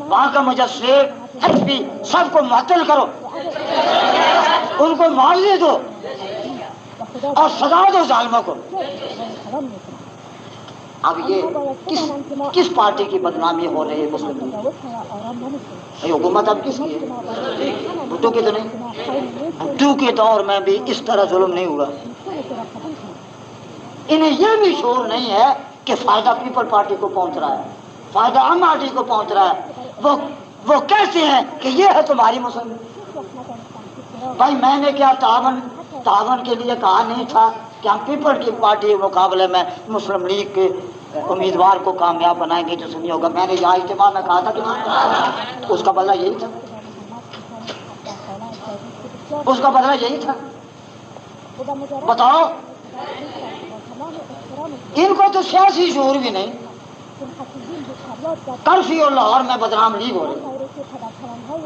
وہاں کا مجسٹریٹ، ایس پی، سب کو معطل کرو، ان کو معاوضے دو اور سزا دو ظالموں کو۔ اب یہ کس پارٹی کی بدنامی ہو رہی ہے مسلم لیگ؟ حکومت اب کس کی ہے؟ بھٹو کی تو نہیں، بھٹو کے دور میں بھی اس طرح ظلم نہیں ہوا۔ انہیں یہ بھی شعور نہیں ہے کہ فائدہ پیپل پارٹی کو پہنچ رہا ہے، فائدہ عام پارٹی کو پہنچ رہا ہے، وہ کہتے ہیں کہ یہ ہے تمہاری مسلم۔ بھائی میں نے کیا تعاون کے لیے کہا نہیں تھا کہ ہم پیپل کی پارٹی کے مقابلے میں مسلم لیگ کے امیدوار کو کامیاب بنائیں گے جو سنی ہوگا؟ میں نے یہاں اجتماع میں کہا تھا کہ نہیں؟ اس کا بدلہ یہی تھا، اس کا بدلہ یہی تھا۔ بتاؤ، ان کو تو سیاسی شعور بھی نہیں۔ کرفیو لاہور میں بدنام لیگ ہو رہی،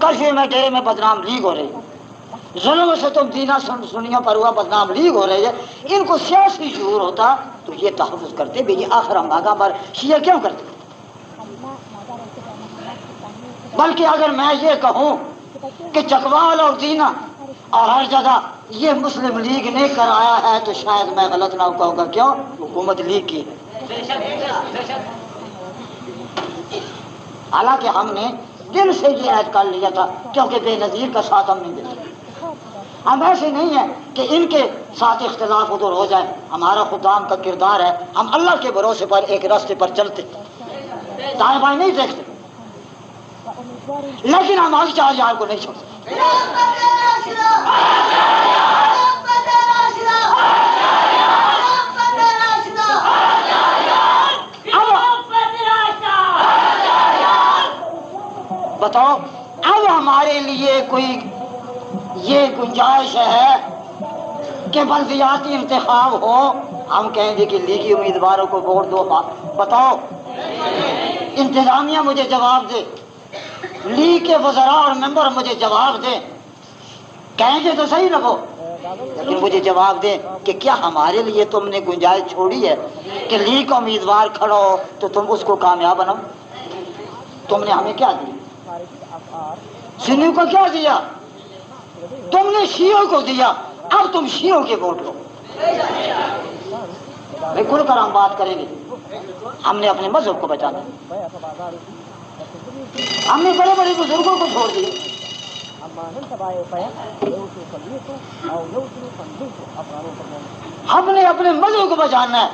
کرفیو میں ڈیرے میں بدنام لیگ ہو رہی، ظلم سے تم دینا سنیوں پر ہوا بدنام لیگ ہو رہی ہے۔ ان کو سیاسی شعور ہوتا تو یہ تحفظ کرتے بھی یہ آخر ہم بھاگا پر شیعہ کیوں کرتے؟ بلکہ اگر میں یہ کہوں کہ چکوال اور دینا اور ہر جگہ یہ مسلم لیگ نے کرایا ہے تو شاید میں غلط نہ کہوں گا، کیوں؟ حکومت لیگ کی ہے۔ حالانکہ ہم نے دل سے یہ عہد کر لیا تھا کیونکہ بے نظیر کا ساتھ ہم نہیں دیتے۔ ہم ایسے نہیں ہیں کہ ان کے ساتھ اختلاف ادھر ہو جائے، ہمارا خدام کا کردار ہے ہم اللہ کے بھروسے پر ایک راستے پر چلتے، دائیں بائیں نہیں دیکھتے، لیکن ہم آج 4 یار کو نہیں چھوڑتے۔ بتاؤ اب ہمارے لیے کوئی یہ گنجائش ہے کہ بلدیاتی انتخاب ہو ہم کہیں گے کہ لیگی امیدواروں کو ووٹ دو؟ بتاؤ، انتظامیہ مجھے جواب دے، لیگ کے وزراء اور ممبر مجھے جواب دیں، کہیں گے تو صحیح نہ ہو، لیکن مجھے جواب دیں کہ کیا ہمارے لیے تم نے گنجائش چھوڑی ہے کہ لیگ کا امیدوار کھڑا ہو تو تم اس کو کامیاب بناؤ؟ تم نے ہمیں کیا دیا؟ سنیوں کو کیا دیا؟ تم نے شیعوں کو دیا، اب تم شیعوں کے ووٹ لو۔ کھل کر ہم بات کریں گے، ہم نے اپنے مذہب کو بچانا، ہم نے بڑے بڑے بزرگوں کو چھوڑ دیا، ہم نے اپنے مذہب کو بچانا ہے،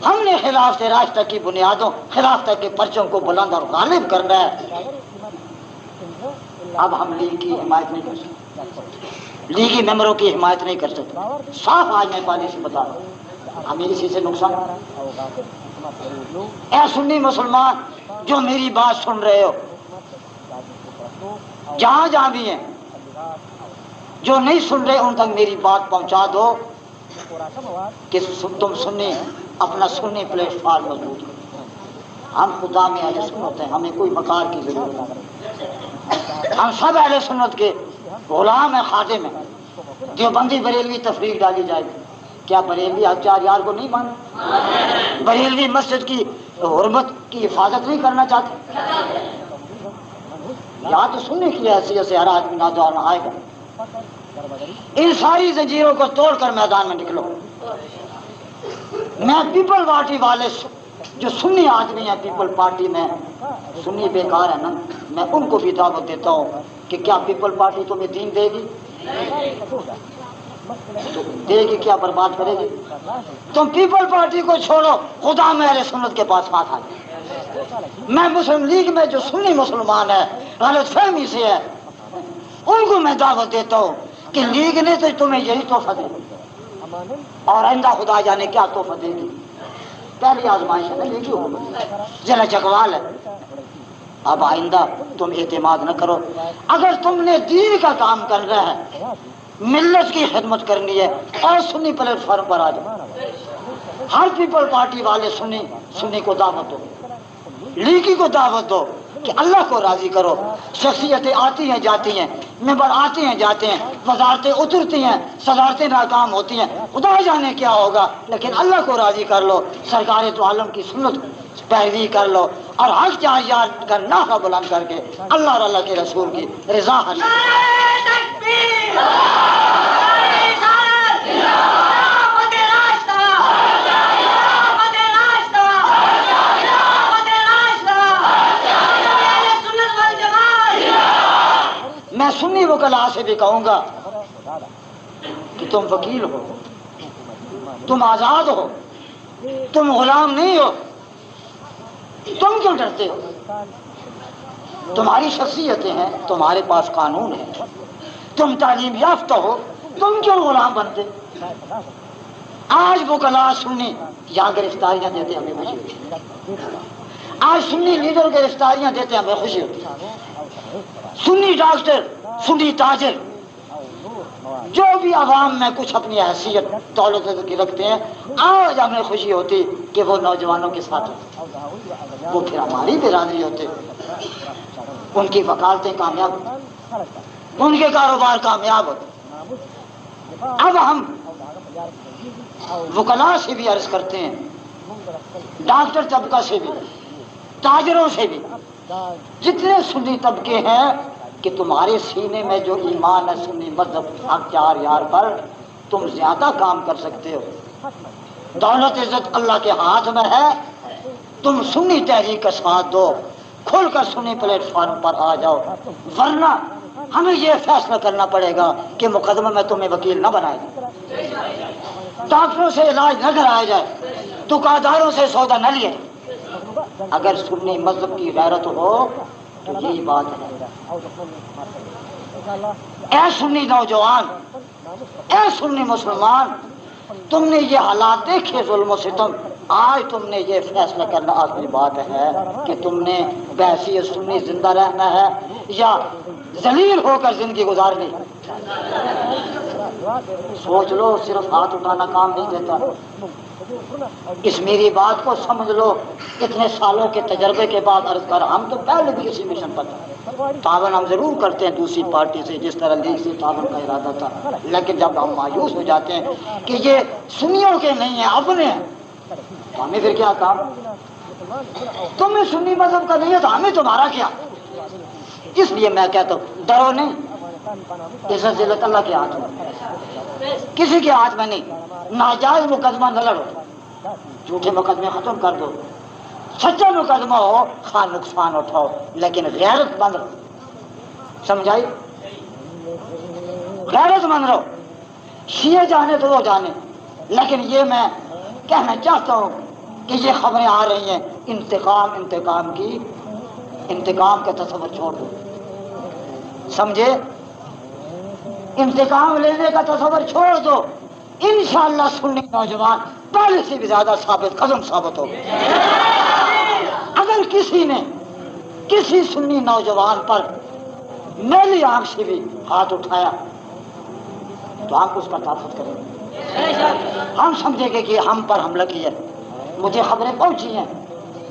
ہم نے خلافت راستہ کی بنیادوں، خلافت کے پرچم کو بلند اور غالب کرنا ہے۔ اب ہم لیگ کی حمایت نہیں کر سکتے، لیگی ممبروں کی حمایت نہیں کر سکتے، صاف آج میں پانی سے بتا رہا ہوں، ہمیں اسی سے نقصان۔ اے سنی مسلمان جو میری بات سن رہے ہو، جہاں جہاں بھی ہیں، جو نہیں سن رہے ان تک میری بات پہنچا دو کہ تم سنی اپنا سنی پلیٹ فارم مضبوط کرو۔ ہم خدا میں اہل سنت ہیں، ہمیں کوئی مکار کی ضرورت نہیں، ہم سب اہل سنت کے غلام ہیں، خادم ہیں۔ دیوبندی بریلوی تفریق ڈالی جائے گی، کیا بریلوی آپ 4 یار کو نہیں مانے؟ بریلوی مسجد کی حرمت کی حفاظت نہیں کرنا چاہتے؟ یہاں تو سننے کی حیثیت سے ہر آدمی نادان آئے گا۔ ان ساری زنجیروں کو توڑ کر میدان میں نکلو۔ میں پیپل پارٹی والے جو سنی آدمی ہیں پیپل پارٹی میں، سنی بیکار ہے نا، میں ان کو بھی دعوت دیتا ہوں کہ کیا پیپل پارٹی تمہیں دین دے گی؟ دے گی کیا برباد کرے گی؟ تم پیپل پارٹی کو چھوڑو، خدا میں اہل سنت کے پاس ہاتھ آ جائے۔ میں مسلم لیگ میں جو سنی مسلمان ہے غلط فہمی سے ہے ان کو میں دعوت دیتا ہوں کہ لیگ نے تو تمہیں یہی تحفہ دے اور آئندہ خدا جانے کیا تحفہ دے گی۔ پہلی آزمائش ہے نا لیگی حکومت، ذرا چکوال ہے، اب آئندہ تم اعتماد نہ کرو۔ اگر تم نے دین کا کام کرنا ہے، ملت کی خدمت کرنی ہے اور سنی پلیٹ فارم پر آ جاؤ۔ ہر پیپل پارٹی والے سنی کو دعوت دو، لیگی کو دعوت دو کہ اللہ کو راضی کرو۔ شخصیتیں آتی ہیں جاتی ہیں، ممبر آتے ہیں جاتے ہیں، وزارتیں اترتی ہیں، صدارتیں ناکام ہوتی ہیں، خدا جانے کیا ہوگا، لیکن اللہ کو راضی کر لو، سرکار تو عالم کی سنت پیروی کر لو اور حق 4 یار کا نعرہ بلند کر کے اللہ اور اللہ کے رسول کی رضا حاصل میں سنی وکلاء سے بھی کہوں گا کہ تم وکیل ہو، تم آزاد ہو، تم غلام نہیں ہو، تم کیوں ڈرتے ہو؟ تمہاری شخصیتیں ہیں، تمہارے پاس قانون ہے، تم تعلیم یافتہ ہو، تم کیوں غلام بنتے؟ آج وکلا سنی یا گرفتاریاں دیتے ہمیں خوشی ہوتی، آج سنی لیڈر گرفتاریاں دیتے ہمیں خوشی ہوتی، سنی ڈاکٹر، سنی تاجر، جو بھی عوام میں کچھ اپنی حیثیت دولت کی رکھتے ہیں، آج ہمیں خوشی ہوتی کہ وہ نوجوانوں کے ساتھ ہوتے، وہ پھر ہماری برادری ہوتے، ان کی وکالتیں کامیاب ہوتی، ان کے کاروبار کامیاب ہوتے۔ اب ہم وکلاء سے بھی عرض کرتے ہیں، ڈاکٹر طبقہ سے بھی، تاجروں سے بھی، جتنے سنی طبقے ہیں، کہ تمہارے سینے میں جو ایمان ہے سنی مذہب حق چار یار پر، تم زیادہ کام کر سکتے ہو۔ دولت عزت اللہ کے ہاتھ میں ہے، تم سنی تحریک کا ساتھ دو، کھل کر سنی پلیٹ فارم پر آ جاؤ، ورنہ ہمیں یہ فیصلہ کرنا پڑے گا کہ مقدمہ میں تمہیں وکیل نہ بنایا جائے، ڈاکٹروں سے علاج نہ کرایا جائے، دکانداروں سے سودا نہ لیا جائے۔ اگر سنی مذہب کی غیرت ہو تو یہی بات ہے۔ اے سنی نوجوان، اے سنی مسلمان، تم نے یہ حالات دیکھے ظلم و ستم، آج تم نے یہ فیصلہ کرنا آخری بات ہے کہ تم نے بحیثیت سنی زندہ رہنا ہے یا ذلیل ہو کر زندگی گزارنی۔ سوچ لو، صرف ہاتھ اٹھانا کام نہیں دیتا، اس میری بات کو سمجھ لو۔ اتنے سالوں کے تجربے کے بعد عرض کر، ہم تو پہلے بھی اسی مشن پر تھے، تعاون ہم ضرور کرتے ہیں دوسری پارٹی سے، جس طرح لیگ سے تعاون کا ارادہ تھا، لیکن جب ہم مایوس ہو جاتے ہیں کہ یہ سنیوں کے نہیں ہیں، اپنے ہیں، تو ہمیں پھر کیا کام؟ تمہیں سنی مذہب کا نہیں ہے تو ہمیں تمہارا کیا؟ اس لیے میں کہتا ہوں، ڈرو نہیں، عزت ذلت اللہ کے ہاتھ میں، کسی کے ہاتھ میں نہیں۔ ناجائز مقدمہ نہ لڑو، جھوٹے مقدمے ختم کر دو، سچا مقدمہ ہو خواہ نقصان اٹھاؤ، لیکن غیرت مند رہو، سمجھائی؟ غیرت مند رہو، شیعہ جانے تو وہ جانے، لیکن یہ میں کہنا چاہتا ہوں کہ یہ خبریں آ رہی ہیں، انتقام کا تصور چھوڑ دو، سمجھے؟ انتقام لینے کا تصور چھوڑ دو، انشاءاللہ سنی نوجوان پہلے سے بھی زیادہ قدم ثابت ہوگا۔ اگر کسی نے کسی سنی نوجوان پر میلی آنکھ سے بھی ہاتھ اٹھایا تو ہم اس کا تحفظ کریں گے، ہم سمجھیں گے کہ ہم پر حملہ کیا۔ مجھے خبریں پہنچی ہیں،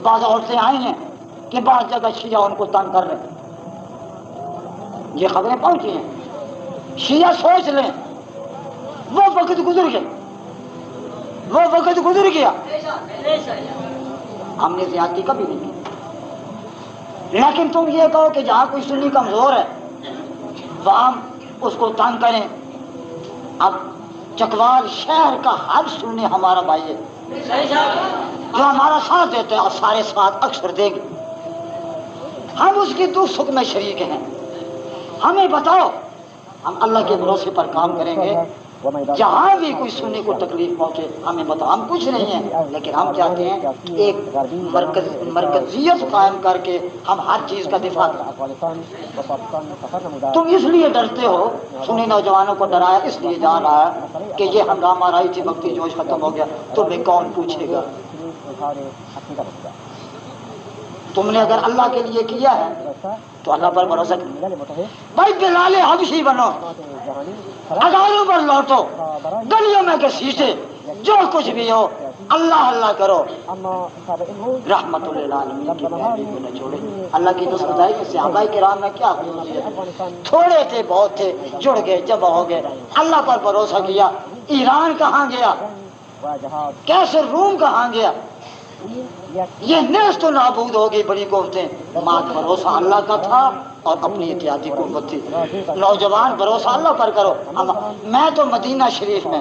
بعض عورتیں آئی ہیں کہ بعض جگہ شیعہ ان کو تنگ کر رہے ہیں، یہ خبریں پہنچی ہیں۔ شیعہ سوچ لیں، وہ وقت گزر گیا، وہ وقت گزر گیا، ہم نے زیادتی کبھی نہیں کی، لیکن تم یہ کہو کہ جہاں کوئی سنی کمزور ہے وہاں اس کو تنگ کریں۔ اب چکوال شہر کا ہر سنی ہمارا بھائی ہے، جو ہمارا ساتھ دیتے ہیں اور سارے ساتھ اکثر دیں گے، ہم اس کی دکھ سکھ میں شریک ہیں۔ ہمیں بتاؤ، ہم اللہ کے بھروسے پر کام کریں گے، جہاں بھی کوئی سنی کو تکلیف پہنچے ہمیں بتاؤ، ہم کچھ نہیں ہیں، لیکن ہم چاہتے ہیں ایک مرکزیت قائم کر کے ہم ہر چیز کا دفاع کریں۔ تم اس لیے ڈرتے ہو، سنی نوجوانوں کو ڈرایا اس لیے جا رہا ہے کہ یہ ہنگامہ رائی تھی، وقتی جوش ختم ہو گیا، تمہیں کون پوچھے گا؟ تم نے اگر اللہ کے لیے کیا ہے تو اللہ پر بھروسہ کرو، بھائی بلال حبشی بنو، اگاروں پر لوٹو، گلیوں میں گھسیٹے، جو کچھ بھی ہو اللہ اللہ کرو، رحمت للعالمین کی مہربانی کو نہ چھوڑے۔ اللہ کی تو خدائی میں صحابہ کرام میں کیا خصوصیت، تھوڑے تھے بہت تھے، جڑ گئے، جمع ہو گئے، اللہ پر بھروسہ کیا۔ ایران کہاں گیا، کیسے روم کہاں گیا، یہ نیست و نابود ہو گئی بڑی قوتیں، مات بھروسہ اللہ کا تھا اور اپنی اتحادی قوت تھی۔ نوجوان بھروسہ اللہ پر کرو۔ میں تو مدینہ شریف میں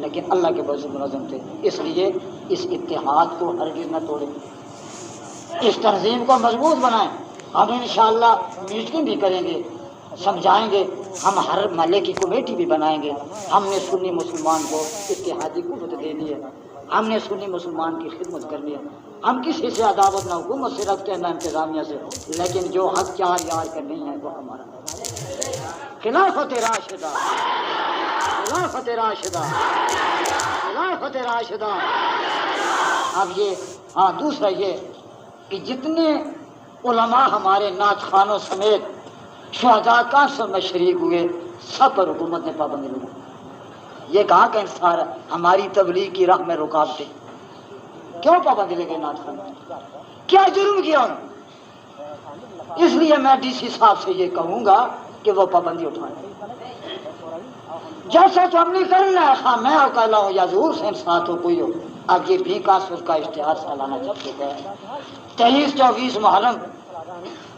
لیکن اللہ کے فضل منظم تھے، اس لیے اس اتحاد کو ہرگز نہ توڑیں، اس تنظیم کو مضبوط بنائیں۔ ہم انشاءاللہ میٹنگ بھی کریں گے، سمجھائیں گے، ہم ہر محلے کی کمیٹی بھی بنائیں گے۔ ہم نے سنی مسلمان کو اتحادی قوت دینی ہے، ہم نے سنی مسلمان کی خدمت کرنی ہے۔ ہم کسی سے عداوت نہ حکومت سے رکھتے ہیں نہ انتظامیہ سے، لیکن جو حق چار یار کرنی ہے وہ ہمارا خلافت راشدہ، خلافت راشدہ، خلافت راشدہ۔ اب یہ دوسرا یہ کہ جتنے علماء ہمارے نعت خوانوں سمیت شہداء کانسل میں شریک ہوئے، سب پر حکومت نے پابندی لگائی۔ یہ کہاں کا انصار ہے؟ ہماری تبلیغ کی راہ میں رکاوٹیں، کیوں پابندی لگے نعت خوانوں؟ کیا جرم کیا انہوں نے؟ اس لیے میں ڈی سی صاحب سے یہ کہوں گا کہ وہ پابندی اٹھائیں۔ جیسا تو ہم نہیں کرنا ہے، خواہ میں اکیلا ہوں یا ظہور سے ساتھ ہو کوئی ہو۔ اب یہ بھی کانسل کا اشتہار سالانہ چل چکا ہے، 23 24 محرم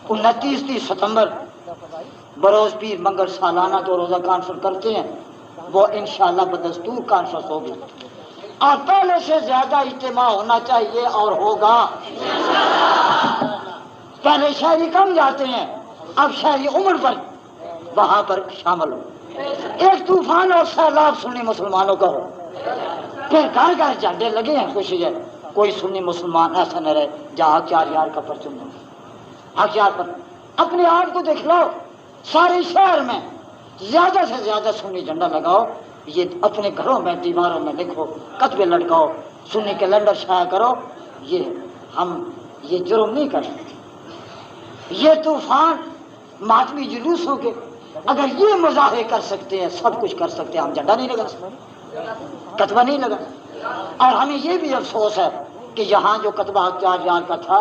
29 30 ستمبر بروز پیر منگل سالانہ 2 روزہ کانفرنس کرتے ہیں، وہ انشاءاللہ بدستور کانفرنس ہوگی، اور پہلے سے زیادہ اجتماع ہونا چاہیے اور ہوگا۔ پہلے شہری کم جاتے ہیں، اب شہری عمر پر وہاں پر شامل ہو، ایک طوفان اور سیلاب سنی مسلمانوں کا ہو، پھر گھر گھر جھنڈے لگے ہیں، خوشی ہے، کوئی سنی مسلمان ایسا نہ رہے جہاں چار یار کا پرچم ہو۔ ہتھیار پر اپنے آپ کو دیکھ لو، سارے شہر میں زیادہ سے زیادہ سنی جھنڈا لگاؤ، یہ اپنے گھروں میں دیواروں میں لکھو، کتبے لٹکاؤ، سنی کیلنڈر شائع کرو۔ ہم یہ جرم نہیں کریں، یہ طوفان ماتمی جلوسوں کے اگر یہ مظاہرے کر سکتے ہیں، سب کچھ کر سکتے ہیں، ہم جھنڈا نہیں لگا سکتے، کتبہ نہیں لگا۔ اور ہمیں یہ بھی افسوس ہے کہ یہاں جو کتبہ چار یار کا تھا،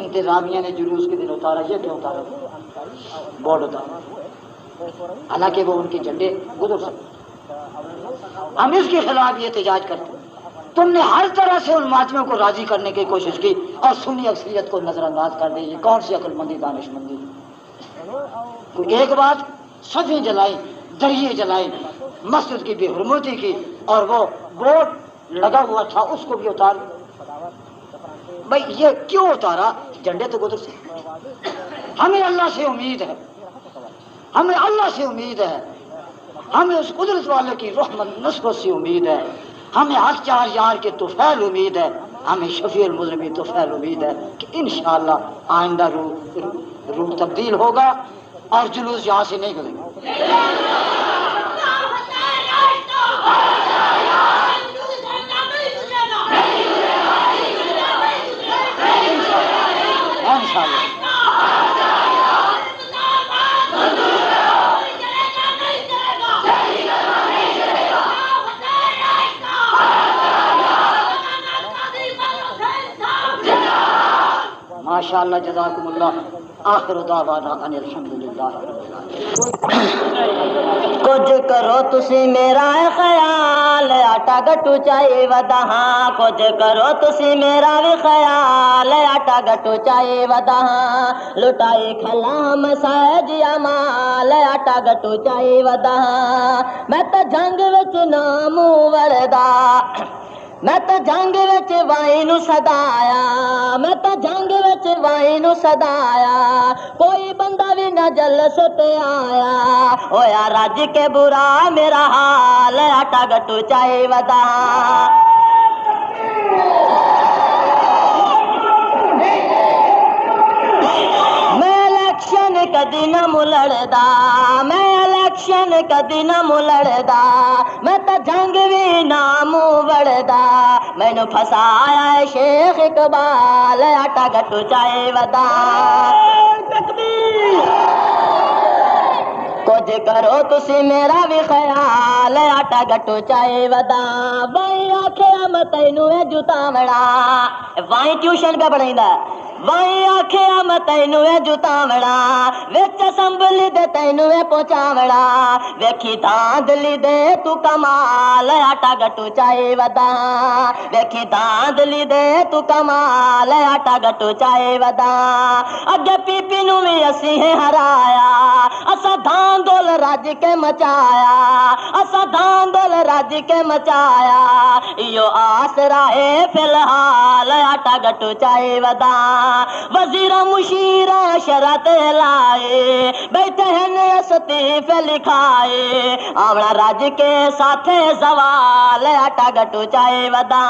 انتظامیہ نے جلوس کے دن اتارا، یہ کیوں اتارا؟ بورڈ اتارا، حالانکہ وہ ان کے جھنڈے گزر سکتے۔ ہم اس کے خلاف یہ احتجاج کرتے ہیں، تم نے ہر طرح سے ان ماتمیوں کو راضی کرنے کی کوشش کی اور سنی اکثریت کو نظر انداز کر دی۔ یہ کون سی عقل مندی، دانش مندی؟ کوئی ایک بات، صفیں جلائی، دریے جلائی، مسجد کی بے حرمتی کی، اور وہ بورڈ لگا ہوا تھا اس کو بھی اتار۔ بھائی یہ کیوں اتارا؟ جھنڈے تو گزر سکتے۔ ہمیں اللہ سے امید ہے، ہمیں اللہ سے امید ہے، ہمیں اس قدرت والے کی رحمت نصرت سے امید ہے، ہمیں حق چار یار کے طفیل امید ہے، ہمیں شفیع المذنبین طفیل امید ہے کہ انشاءاللہ آئندہ روح تبدیل ہوگا اور جلوس یہاں سے نہیں گزرے گا۔ ماشاء اللہ، جزاکم اللہ۔ آخر دعوانا ان الحمدللہ۔ کچھ کرو تسی میرا خیال، آٹا گٹو چائے ودہاں، کچھ کرو تسی میرا بھی خیال، آٹا گٹو چائے ودہاں، لٹائے کھلا مسائے جیا مال، آٹا گٹو چائے ودہاں، میں تو جنگ وچ نامو وردا، میں تو جنگ وچ وائی نو صدایا، میں تو جنگ وچ وائی نو صدایا، کوئی بندہ بھی نہ جلس تے آیا، ہویا رج کے برا میرا حال، آٹا گٹو چائے ودا۔ میں الیکشن کدی نہ ملڑدا، میں الیکشن کدی نہ ملڑدا، میں تو جنگ بھی نام وڑدا، مینو پھسایا ہے شیخ اقبال، آٹا گٹو چائے ودا۔ کچھ کرو تسی میرا بھی خیال، آٹا گٹو چائے ودا، بائی آکھیا میں تینوں اے جتاوڑا، وائیں ٹیوشن پہ پڑھائیندا، وائیں آکھیا میں تینوں اے جتاوڑا، وچ اسمبلی دے تینوں اے پہنچاوڑا، ویکھی داندلی دے تو کمال، آٹا گٹو چائے ودا، ویکھی داندلی دے تو کمال، آٹا گٹو چائے ودا، اگے پی پی نو بھی اسی ہرایا، اسا دھان دول رج کے مچایا اسا دھاندل رج کے مچایا ایو آسرا ہے فی الحال آٹا گٹو چائے ودا وزیر مشیر شرط لائے بیٹھے ہیں استعفے لکھائے آوڑا رج کے ساتھ زوال آٹا گٹو چائے ودا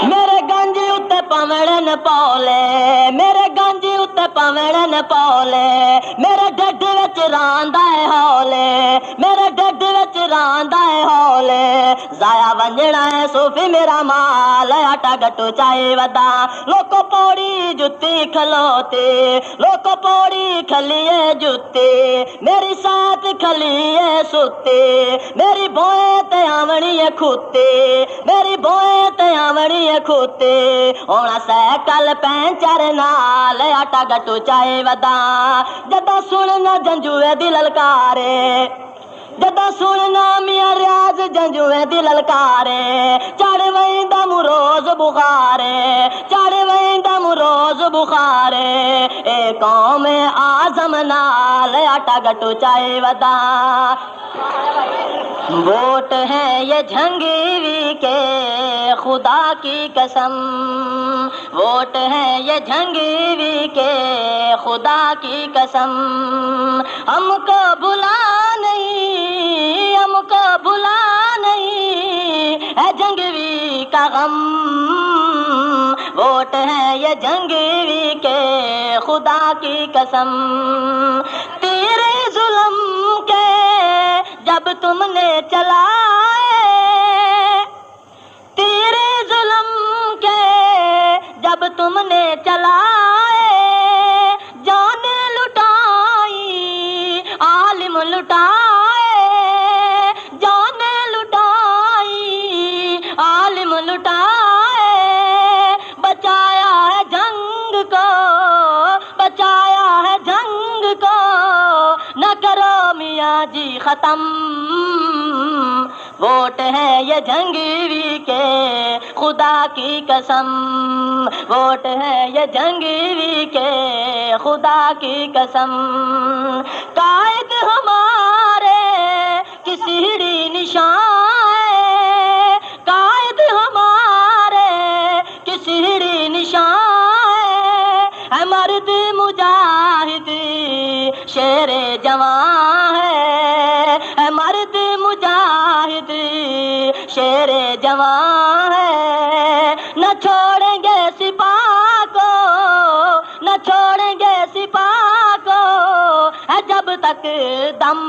میرے گنجی اتے پوڑن پولے میرے گنجی اتے پوڑن پولے میرے ڈڈ وچ راندا ہے ہولے میرے ڈڈ وچ راندا ہے ہولے ضائع ونجنا ہے صوفی میرا مال آٹا گٹو چائے ودا لوکو پوڑی جتی کھلوتے لوکو پوڑی کھلیے جتی میری ساتھ کھلیے ستے میری بوئے تے آونی ہے کھوتے میری بوئے تے آونی ہے کھوتے ہونا سائیکل پینچر نال آٹا گٹو چائے ودا جدا سننا جنجوے دی للکارے جدا سننا میاں ریاض جنجوے دی للکارے چڑھ ویندا مروز بخارے چڑھ ویندا مروز بخارے اے قوم اعظم نال آٹا گٹو چائے ودا ووٹ ہے یہ جھنگیوی کے خدا کی قسم ووٹ ہے یہ جھنگیوی کے خدا کی قسم ہم کو بھلا نہیں ہم کو بھلا نہیں ہے جھنگیوی کا غم ووٹ ہے یہ جھنگیوی کے خدا کی قسم تیرے ظلم کے جب تم نے چلائے تیرے ظلم کے جب تم نے چلائے جان لٹائی عالم لٹائے جان لٹائی عالم لٹائے بچایا ہے جنگ کو بچایا ہے جنگ کو نہ کرو میاں جی ختم ووٹ ہے یہ جھنگیوی کے خدا کی قسم ووٹ ہے یہ جھنگیوی کے خدا کی قسم قائد ہمارے کسیڑی نشان ہے قائد ہمارے کسیڑی نشان ہے مرد مجاہد شیر جوان ہے مرد مجاہد شیر جوان ہے نہ چھوڑیں گے سپاہ کو نہ چھوڑیں گے سپاہ کو ہے جب تک دم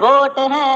ووٹ ہے